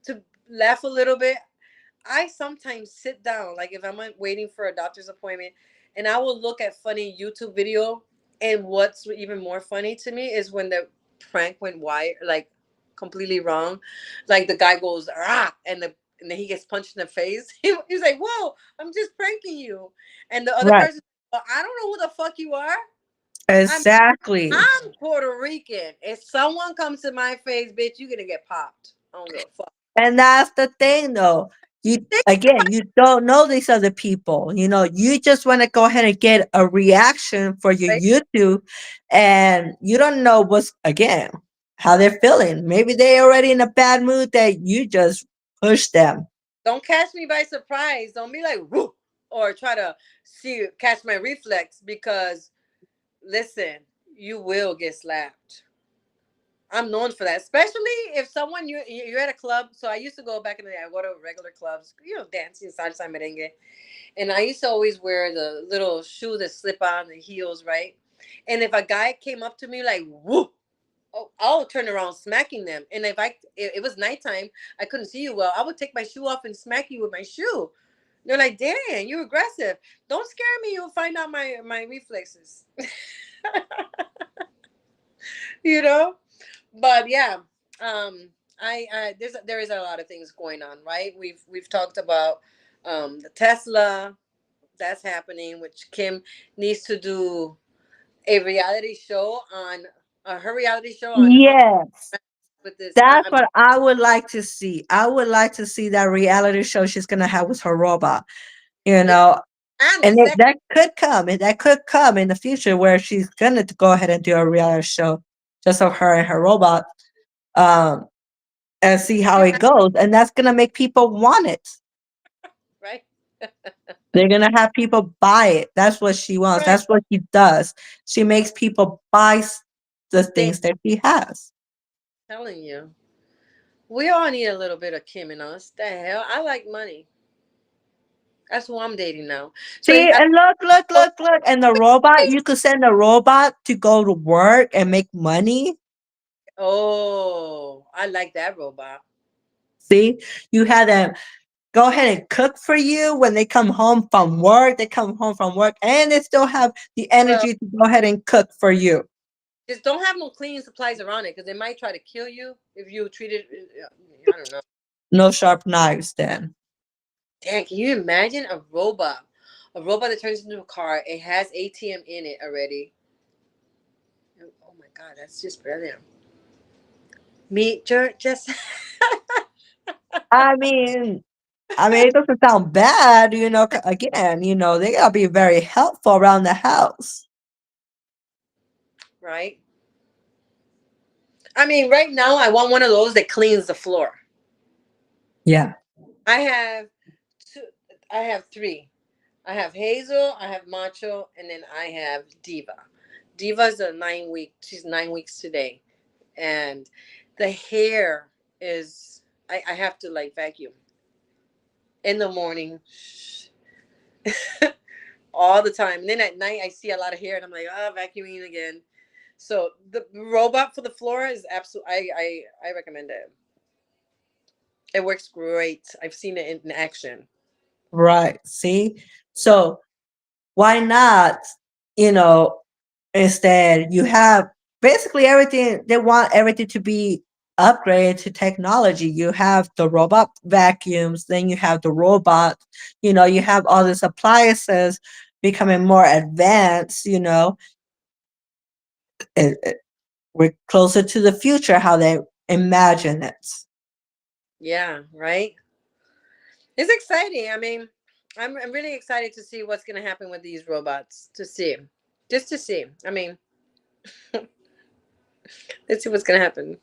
to laugh a little bit. I sometimes sit down, like if I'm waiting for a doctor's appointment, and I will look at funny YouTube video. And what's even more funny to me is when the prank went wide, like completely wrong. Like the guy goes ah, and then he gets punched in the face. He's like, "Whoa, I'm just pranking you," and the other Right. person, well, I don't know who the fuck you are. I'm Exactly. I'm Puerto Rican. If someone comes to my face, bitch, you're gonna get popped. I don't give a fuck. And that's the thing, though. You again, you don't know these other people. You just want to go ahead and get a reaction for your Right? YouTube, and you don't know what's again how they're feeling. Maybe they're already in a bad mood that you just push them. Don't catch me by surprise. Don't be like whoo or try to catch my reflex because listen, you will get slapped. I'm known for that, especially if someone you're at a club. So I used to go back in the day. I go to regular clubs, dancing salsa merengue, and I used to always wear the little shoe that slip on the heels, right? And if a guy came up to me like whoo, oh, I'll turn around smacking them. And if it was nighttime, I couldn't see you well. I would take my shoe off and smack you with my shoe. They're like, "Damn, you aggressive! Don't scare me. You'll find out my reflexes." you know. But yeah, there is a lot of things going on, right? We've talked about the Tesla that's happening, which Kim needs to do a reality show on her reality show on her Yes. with this. That's what I would like to see. I would like to see that reality show she's gonna have with her robot. You Yeah, know, And the And second, that could come in the future where she's gonna go ahead and do a reality show just of her and her robot, um, and see how it goes. And that's gonna make people want it. right? They're gonna have people buy it. That's what she wants. Right. That's what she does. She makes people buy the Thing things that she has. telling you. We all need a little bit of Kim in us. The hell? I like money. That's who I'm dating now. So See, and oh, look. And the robot, you could send a robot to go to work and make money. oh, I like that robot. See, you have them go ahead and cook for you when they come home from work. They come home from work and they still have the Well, energy to go ahead and cook for you. just don't have no cleaning supplies around it because they might try to kill you if you treat it. I don't know. No sharp knives then. Damn, can you imagine a robot? A robot that turns into a car. It has ATM in it already. Oh my god, that's just brilliant. Meet your just. I mean, it doesn't sound bad, again, they gotta be very helpful around the house. Right. I mean, right now I want one of those that cleans the floor. Yeah. I have two. I have three. I have Hazel, I have Macho, and then I have Diva. Diva's a 9 week. She's 9 weeks today, and the hair is. I have to like vacuum in the morning all the time. And then at night I see a lot of hair, and I'm like, oh, vacuuming again. So the robot for the floor is absolute. I recommend it. It works great. I've seen it in action. Right. See? So why not, you know, instead you have basically everything. They want everything to be upgraded to technology. You have the robot vacuums, then you have the robot, you have all these appliances becoming more advanced, it, we're closer to the future how they imagine it. Yeah, right. It's exciting. I mean, I'm really excited to see what's going to happen with these robots. To see, just to see. I mean, let's see what's going to happen.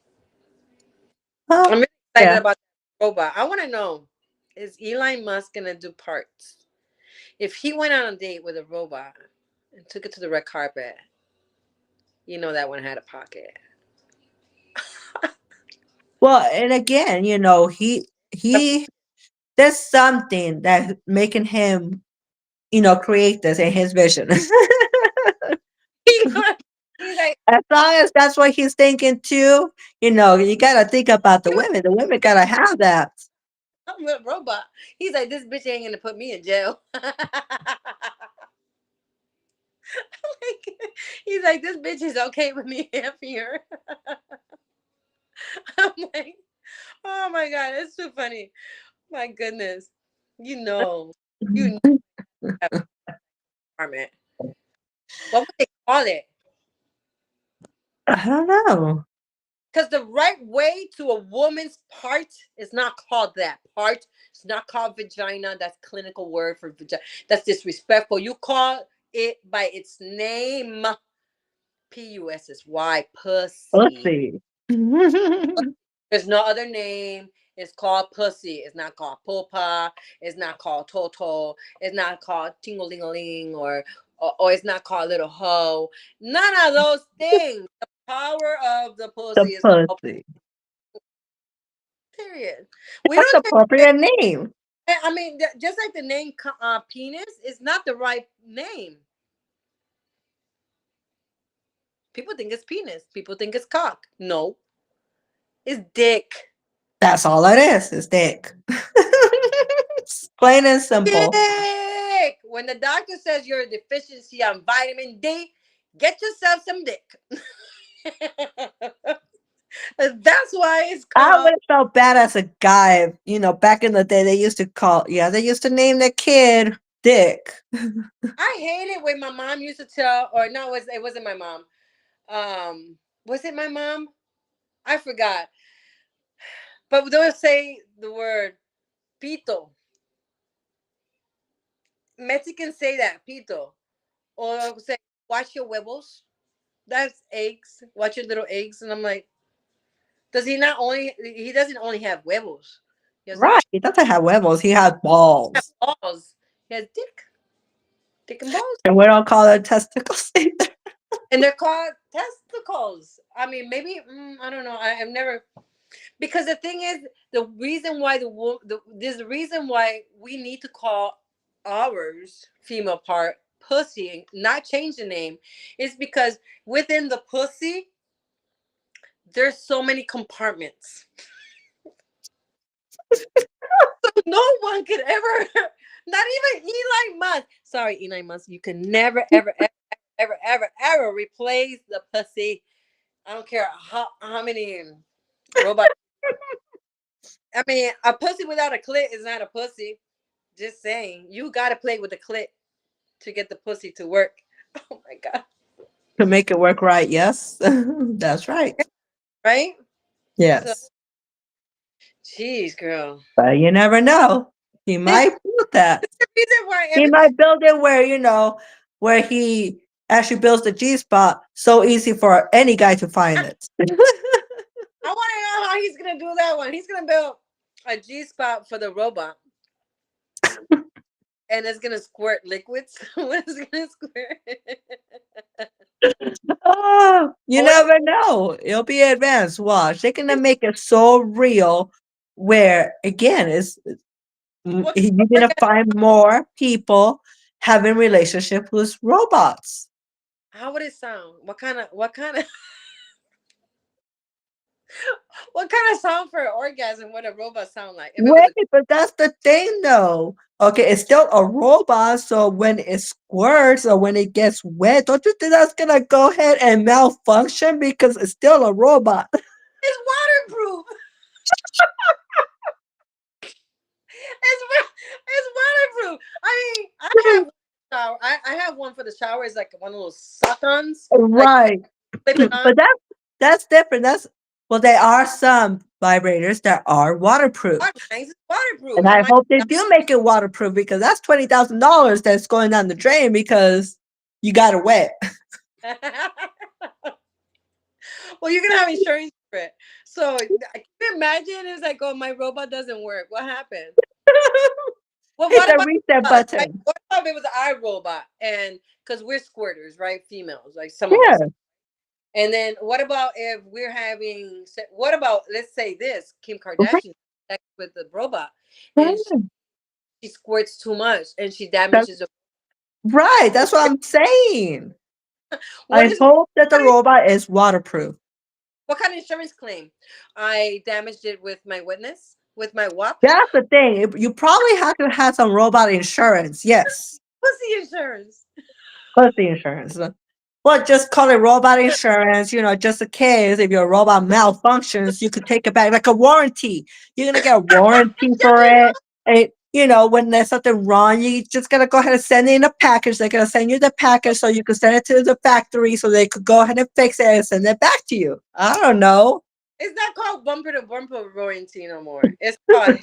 Well, I'm really excited yeah. about that robot. I want to know, is Elon Musk going to do parts? If he went on a date with a robot and took it to the red carpet, you know that one had a pocket. Well, and again, he there's something that making him, create this in his vision. He's like, As long as that's what he's thinking too, you gotta think about the women. The women gotta have that. I'm a robot. He's like, this bitch ain't going to put me in jail. He's like, this bitch is okay with me up here. I'm like, oh my god, that's too funny. My goodness, you know, that apartment. What would they call it? I don't know. Because the right way to a woman's part is not called that part. It's not called vagina. That's clinical word for vagina. That's disrespectful. You call it by its name. Pussy, Let's pussy. see. There's no other name. It's called pussy. It's not called popa. It's not called toto. It's not called tingle-ling-a-ling or it's not called little hoe. None of those things. The power of the The pussy is called pussy. period. We That's don't take appropriate name. I mean, just like the name penis is not the right name. People think it's penis. People think it's cock. No, it's dick. That's all it is dick. It's plain and simple. Dick. When the doctor says you're a deficiency on vitamin D, get yourself some dick. That's why it's I called. would have felt bad as a guy. Back in the day, they used to name the kid Dick. I hate it when my mom used to tell, or no, it wasn't my mom. Was it my mom? I forgot. But they'll say the word pito. Mexicans say that, pito. Or say, watch your huevos. That's eggs. Watch your little eggs. And I'm like, does he not only, he doesn't only have huevos. He has Right. He doesn't have huevos. He has balls. balls. He has dick and balls. And we don't call it testicles either. And they're called testicles. I mean, maybe, I don't know. I've never, because the thing is, the reason why there's the reason why we need to call ours female part pussy and not change the name is because within the pussy there's so many compartments. No one could ever, not even Elon Musk. Sorry, Elon Musk, you can never, ever, ever, ever, ever, ever replace the pussy. I don't care how many robots. I mean, a pussy without a clit is not a pussy. Just saying, you gotta play with the clit to get the pussy to work. Oh my god! To make it work right, yes. That's right. Right? So, Yes. jeez, girl. But you never know. He This is might build that. the reason why He every might build it where, where he actually builds the G spot so easy for any guy to find it. I want to know how he's gonna do that one. He's gonna build a G spot for the robot, and it's gonna squirt liquids. What is it gonna squirt? Oh, you Oil? never know. It'll be advanced. Watch. They're gonna make it so real where again What you're kind of gonna find more people having relationships with robots. how would it sound? What kind of what kind of sound for an orgasm would a robot sound like? If it was Wait, but that's the thing though. Okay, it's still a robot, so when it squirts or when it gets wet, don't you think that's gonna go ahead and malfunction because it's still a robot? it's waterproof. It's waterproof. I mean, I have shower. I have one for the shower. It's like one of those suck-ons. Like Right. flip it on. But that's different. That's well, there are some vibrators that are waterproof. Water nice. It's waterproof. And I'm I like, hope they do make it waterproof because that's $20,000 that's going down the drain because you got it wet. well, you're gonna have insurance for it. So can you imagine? It's like, oh, my robot doesn't work. What happened? Well, Hit what the about reset us? Right? button. What about if it was our robot? And because we're squirters, right? Females, like some of us. Yeah. And then what about if we're having? What about let's say this Kim Right. Kardashian sex with the robot, and she squirts too much and she That's damages the. right. That's what I'm saying. What I is hope that the robot is waterproof. what kind of insurance claim? I damaged it with my witness, with my WAP. That's the thing. You probably have to have some robot insurance. Yes. Pussy insurance. Plus the insurance. Well, just call it robot insurance, just in case if your robot malfunctions, you could take it back like a warranty. You're gonna get a warranty for it. And when there's something wrong, you just gotta go ahead and send it in a package. They're gonna send you the package so you can send it to the factory so they could go ahead and fix it and send it back to you. I don't know. It's not called bumper to bumper warranty no more. It's called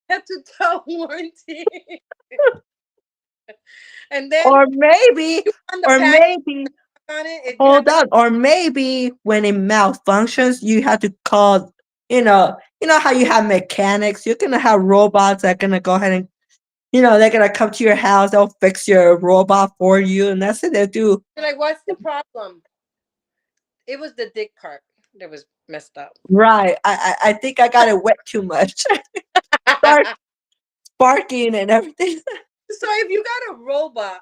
head to toe warranty. And then Or maybe, on the or pack maybe on it, if you have hold to. on. Or maybe when it malfunctions, you have to call, how you have mechanics. You're gonna have robots that gonna go ahead and, they're gonna come to your house. They'll fix your robot for you, and that's it. They do. You're like, what's the problem? It was the dick part that was messed up. Right. I think I got it wet too much. Start sparking and everything. So if you got a robot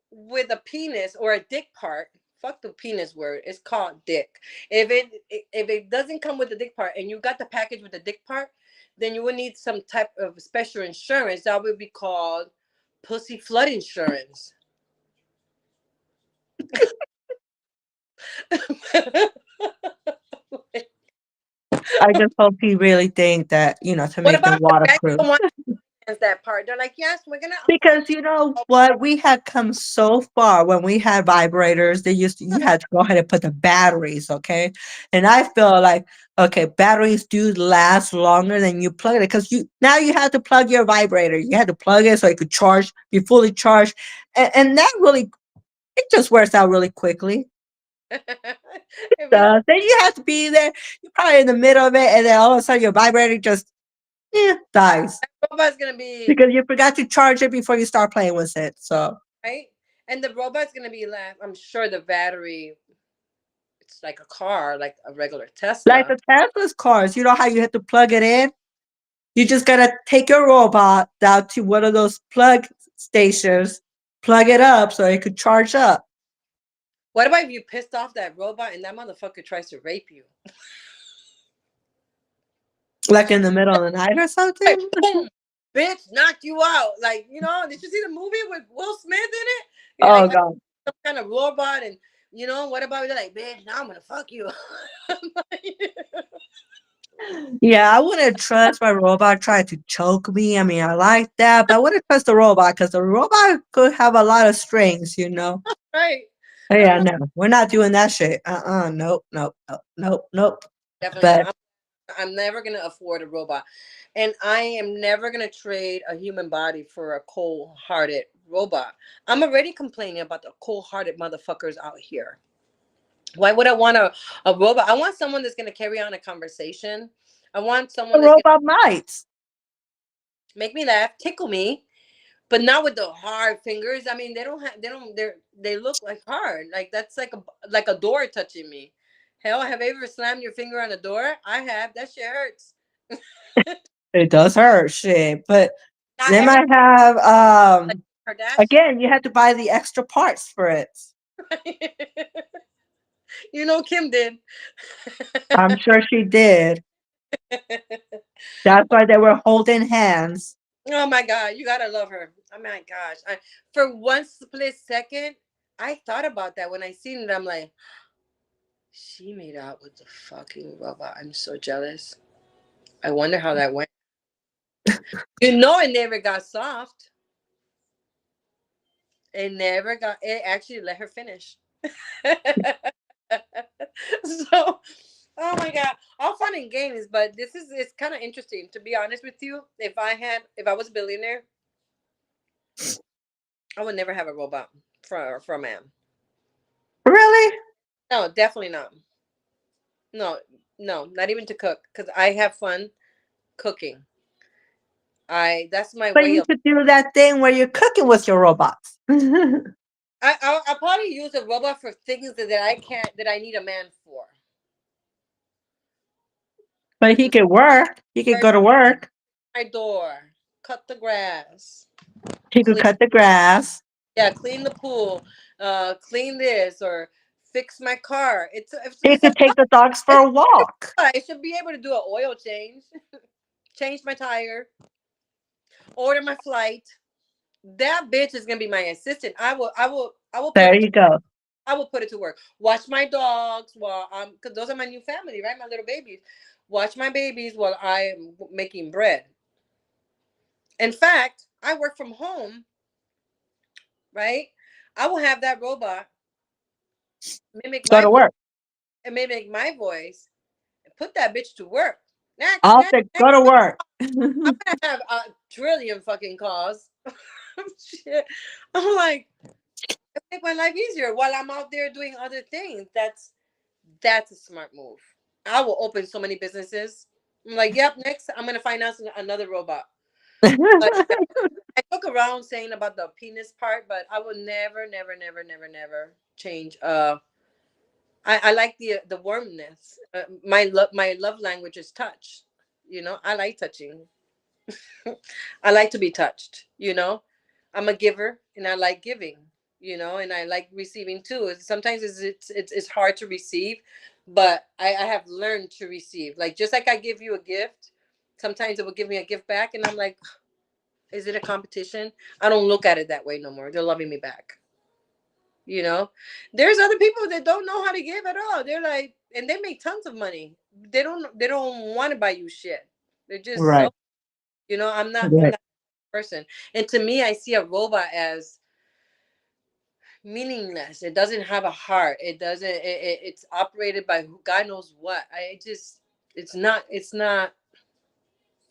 with a penis or a dick part, fuck the penis word. It's called dick. If it doesn't come with the dick part and you got the package with the dick part, then you would need some type of special insurance that would be called pussy flood insurance. I just hope he really think that to What make them about the guy waterproof. don't want against that part. They're like, yes, we're gonna afford. Because you know what, we had come so far when we had vibrators. They used to, you had to go ahead and put the batteries, okay? And I feel like okay, batteries do last longer than you plug it because you now you have to plug your vibrator. You had to plug it so it could charge, be fully charged, and that really it just wears out really quickly. If you Then you have to be there. You're probably in the middle of it, and then all of a sudden your vibrator just dies robot's gonna be because you forgot to charge it before you start playing with it. So. right, and the robot's gonna be like, I'm sure the battery, it's like a car, like a regular Like Tesla. the Tesla's cars, you know how you have to plug it in? You just gotta take your robot down to one of those plug stations, plug it up so it could charge up. What about if you pissed off that robot and that motherfucker tries to rape you? Like in the middle of the night or Like, something. boom, bitch, knocked you out. Like, did you see the movie with Will Smith in it? Yeah, Oh god. some kind of robot, and what about it? Like, bitch, now I'm gonna fuck you. Yeah, I wouldn't trust my robot try to choke me. I mean, I like that, but I wouldn't trust the robot because the robot could have a lot of strings. Right. Oh, I'm yeah, like, no, we're not doing that shit. Nope, nope, nope, nope, nope. definitely not. But I'm never gonna afford a robot, and I am never gonna trade a human body for a cold-hearted robot. I'm already complaining about the cold-hearted motherfuckers out here. Why would I want a robot? I want someone that's gonna carry on a conversation. I want the someone that's gonna robot might. make me laugh, tickle me, but not with the hard fingers. I mean, they don't have, they look like hard. Like that's like a door touching me. Hell, have you ever slammed your finger on a door? I have. That shit hurts. It does hurt, shit. But Not they every might have like Kardashian. again, you had to buy the extra parts for it. Kim did. I'm sure she did. That's why they were holding hands. Oh my god, you gotta love her. Oh my gosh, for one split second, I thought about that when I seen it. I'm like, she made out with the fucking robot. I'm so jealous. I wonder how that went. It never got soft. It never got. It actually let her finish. So, oh my god, all fun and games, but this is it's kind of interesting to be honest with you. If I was a billionaire, I would never have a robot for a man. Really? No, definitely not. No, no, not even to cook because I have fun cooking. That's my But way you of. could do that thing where you're cooking with your robots. I'll probably use a robot for things that I can't that I need a man for. But he could work. He could First, go to work. my door, cut the grass, He could clean. cut the grass. Yeah, clean the pool, clean this or fix my car. He It's a could take the dogs for it's a walk. I should be able to do an oil change, change my tire, order my flight. That bitch is gonna be my assistant. I will put There it. you go. I will put it to work. Watch my dogs while because those are my new family, right? My little babies. Watch my babies while I'm making bread. In fact, I work from home, right? I will have that robot mimic Go my to voice work. and mimic my voice and put that bitch to work. Next, I'll next, say next. go to work. I'm gonna have a trillion fucking calls. Shit. I'm like, make my life easier while I'm out there doing other things. That's a smart move. I will open so many businesses. I'm like, yep, next I'm gonna finance another robot. But I joke around saying about the penis part, but I will never, never, never, never, never change. I like the warmness. My love language is touch. I like touching. I like to be touched. I'm a giver and I like giving. And I like receiving too. Sometimes it's hard to receive, but I have learned to receive. Like just like I give you a gift, sometimes it will give me a gift back, and I'm like, is it a competition? I don't look at it that way no more. They're loving me back. You know, there's other people that don't know how to give at all. They're like, and they make tons of money. They don't want to buy you shit. They're just so. Right. I'm not. I'm Right. not. person. And to me, I see a robot as meaningless. It doesn't have a heart. It doesn't. It's operated by God knows what. I just. It's not. It's not.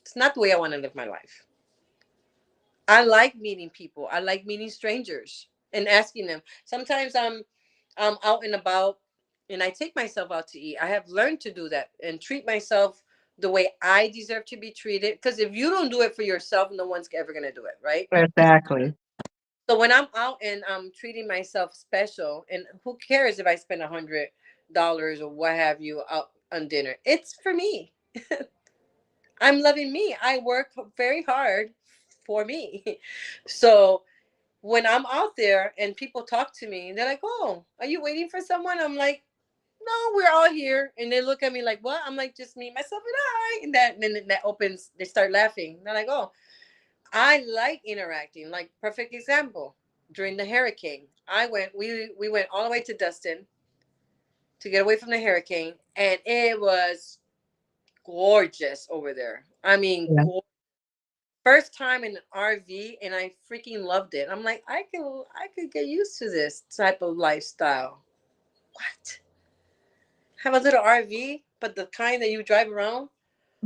It's not the way I want to live my life. I like meeting people. I like meeting strangers and asking them. Sometimes I'm out and about, and I take myself out to eat. I have learned to do that and treat myself the way I deserve to be treated. Because if you don't do it for yourself, no one's ever gonna do it, right? Exactly. So when I'm out and I'm treating myself special, and who cares if I spend $100 or what have you out on dinner? It's for me. I'm loving me. I work very hard for me. So when I'm out there and people talk to me, they're like, "Oh, are you waiting for someone?" I'm like, "No, we're all here." And they look at me like, "What?" I'm like, "Just me, myself, and I." And that opens. They start laughing. They're like, "Oh, I like interacting." Like perfect example during the hurricane, I went. We went all the way to Dustin to get away from the hurricane, and it was gorgeous over there. I mean, Yeah. first time in an RV, and I freaking loved it. I'm like, I could get used to this type of lifestyle. What? Have a little RV, but the kind that you drive around?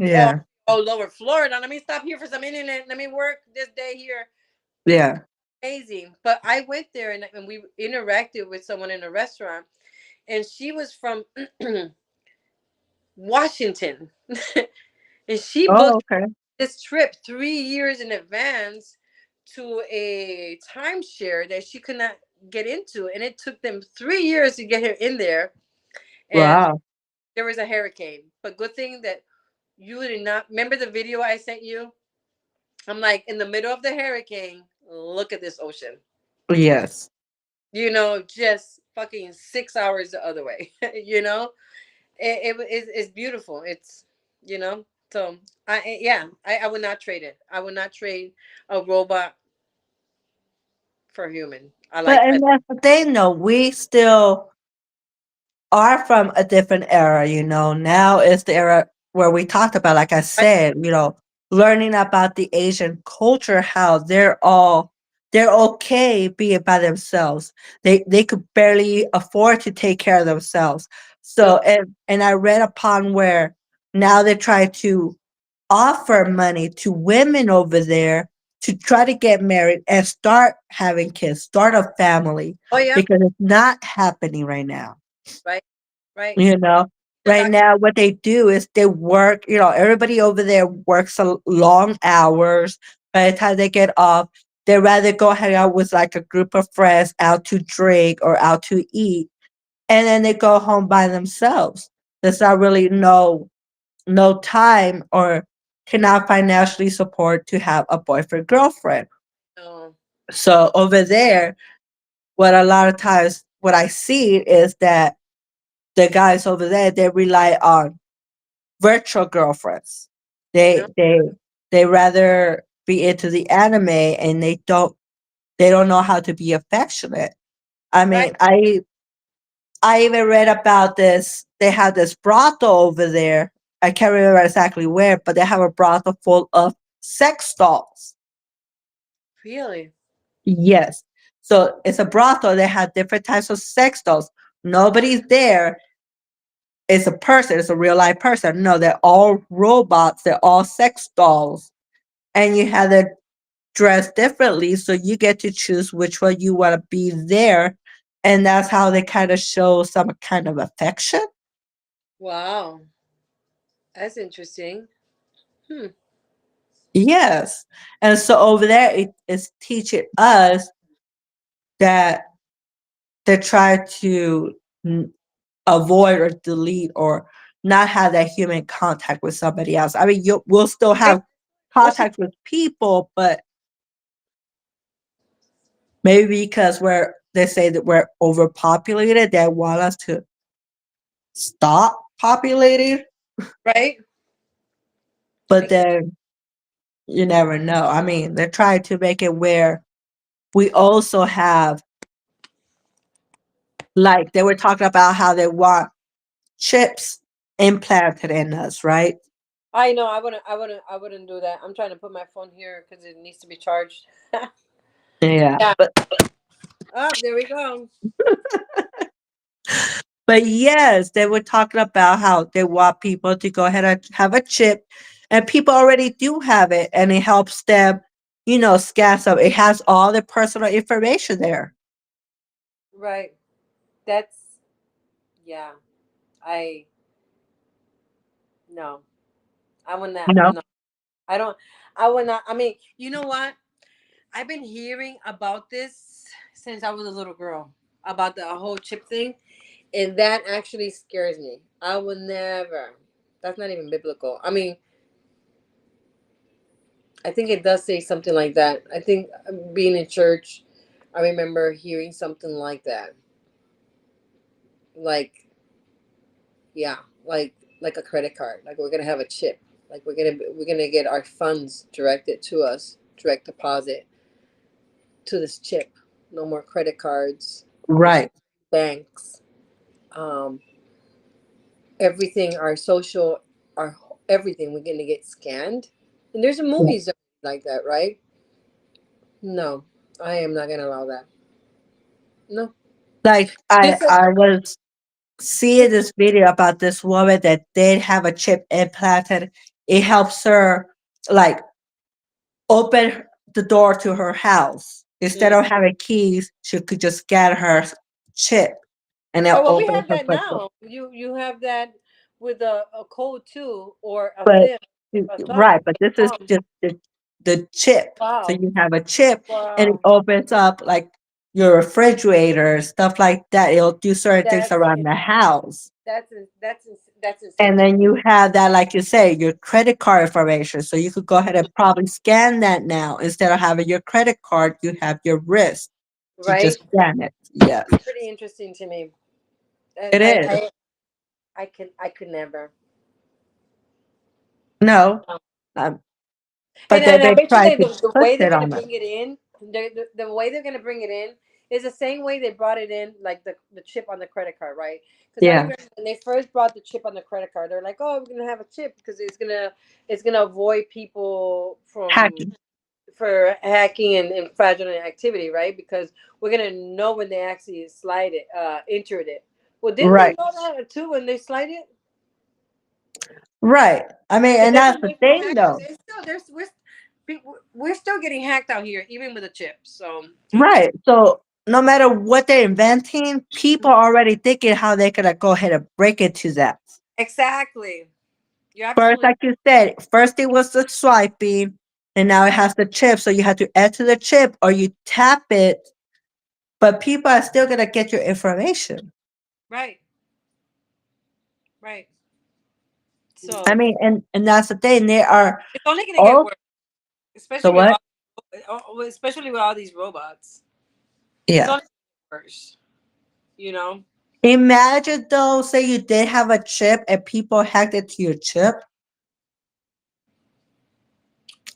Oh, Yeah. oh, lower Florida. Let me stop here for some internet. Let me work this day here. Yeah. Amazing. But I went there and we interacted with someone in a restaurant, and she was from Washington. And she Oh, booked okay. this trip 3 years in advance to a timeshare that she could not get into, and it took them 3 years to get her in there. And Wow. there was a hurricane, but good thing that you did not remember the video I sent you. I'm like, in the middle of the hurricane, look at this ocean. Yes. Just fucking 6 hours the other way. It's beautiful. So yeah, I would not trade it. I would not trade a robot for human. But and that's the thing though, we still are from a different era, Now is the era where we talked about, like I I said, learning about the Asian culture, how they're okay being by themselves. They could barely afford to take care of themselves. yep. So and I read upon where now they try to offer money to women over there to try to get married and start having kids, start a family, Oh yeah, because it's not happening right now. right, right. You know, The right doc, now, what they do is they work, everybody over there works long hours. By the time they get off, they rather go hang out with like a group of friends out to drink or out to eat. And then they go home by themselves. There's not really no time or cannot financially support to have a boyfriend, girlfriend. no, So over there, what a lot of times what I see is that the guys over there, they rely on virtual girlfriends. no, They rather be into the anime, and they don't know how to be affectionate. I right. mean, I even read about this. They have this brothel over there. I can't remember exactly where, but they have a brothel full of sex dolls. Really? Yes. So it's a brothel. They have different types of sex dolls. Nobody's there. It's a person. It's a real life person. No, they're all robots. They're all sex dolls, and you have to dress differently, so you get to choose which one you want to be there, and that's how they kind of show some kind of affection. Wow, that's interesting. Hmm. Yes, and so over there it is teaching us that they try to avoid or delete or not have that human contact with somebody else. I mean, we'll still Right. have Most people, contact with people, but maybe because they say that we're overpopulated, they want us to stop populating, right? but Because then you never know. I mean, they're trying to make it where we also have, like, they were talking about how they want chips implanted in us, right? I know. I wouldn't do that. I'm trying to put my phone here because it needs to be charged. Yeah. Yeah. Oh, there we go. But yes, they were talking about how they want people to go ahead and have a chip, and people already do have it, and it helps them, scan stuff. It has all their personal information there. Right. That's yeah. I no. I would not. You know, No. I don't. I would not. I mean, you know what? I've been hearing about this since I was a little girl about the whole chip thing, and that actually scares me. I would never. That's not even biblical. I mean, I think it does say something like that. I think being in church, I remember hearing something like that. Like, yeah, like a credit card. Like we're gonna have a chip. Like we're gonna get our funds directed to us, direct deposit to this chip. No more credit cards. There's right? banks. Um, everything, our social, our everything, we're gonna get scanned. And there's Yeah. movies like that, right? No, I am not gonna allow that. No. Like I, Just like I was seeing this video about this woman that did have a chip implanted. It helps her like open the door to her house. Instead mm. of having keys, she could just scan her chip and it Oh well, we opens have her that front door. now. You have that with a code too, or a But thumb. right, but this is Thumb. just the chip. So Wow, you have a chip and it wow. opens up like your refrigerator, stuff like that. It'll do certain things That's around the house. that's insane And to me, then you have that, like you say, your credit card information. So you could go ahead and probably scan that now. Instead of having your credit card, you have your wrist to just right? scan it. Yes, Pretty interesting to me. I it I is. I, I could never. No, No. um, but And then I they bet you try that to the twist way they're it gonna on us. bring it in, the way they're gonna bring it in is the same way they brought it in, like the chip on the credit card, right? Because I Yeah, remember when they first brought the chip on the credit card, they're like, "Oh, we're gonna have a chip because it's gonna avoid people from hacking. for hacking and fraudulent activity, right? Because we're gonna know when they actually slide it, entered it. Well, didn't they Right, know that too when they slide it? right. I mean, It and that's doesn't the make no thing, hackers. though. It's still there's we're still getting hacked out here, even with a chip. So Right. So no matter what they're inventing, people are already thinking how they could go ahead and break into that. exactly, you're First, absolutely like you said, first it was the swiping, and now it has the chip. So you have to enter the chip or you tap it, but people are still gonna get your information. right, right. I So mean, and that's the thing. There are it's only gonna get all worse, the especially with what? all these robots. It's Yeah. only worse, you know. Imagine though, say you did have a chip and people hacked into your chip.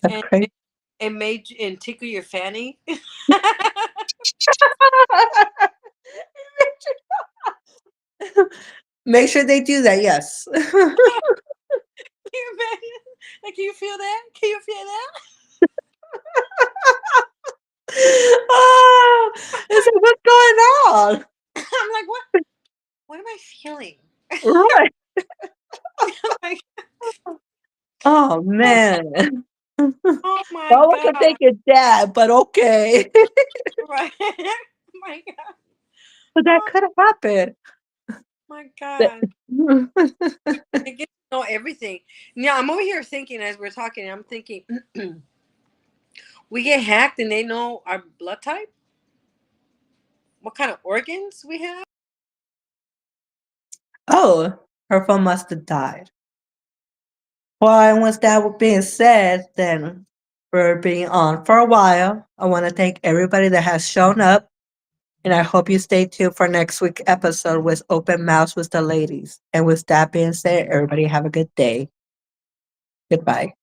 That's And crazy. it made you and tickle your fanny. Make sure they do that. Yes. Can you imagine? Like, can you feel that? Can you feel that? Oh, it's like, what's going on? I'm like, what? What am I feeling? Right. Like, Oh oh, man. No oh my one can god! take it that, but okay. Right? Oh my god! But that Oh could have happened. my That- god! They get to know everything. Yeah, I'm over here thinking as we're talking. I'm thinking we get hacked and they know our blood type, what kind of organs we have. Oh, her phone must have died. Well, and with that being said, then for being on for a while, I want to thank everybody that has shown up. And I hope you stay tuned for next week's episode with Open Mouths with the Ladies. And with that being said, everybody have a good day. Goodbye.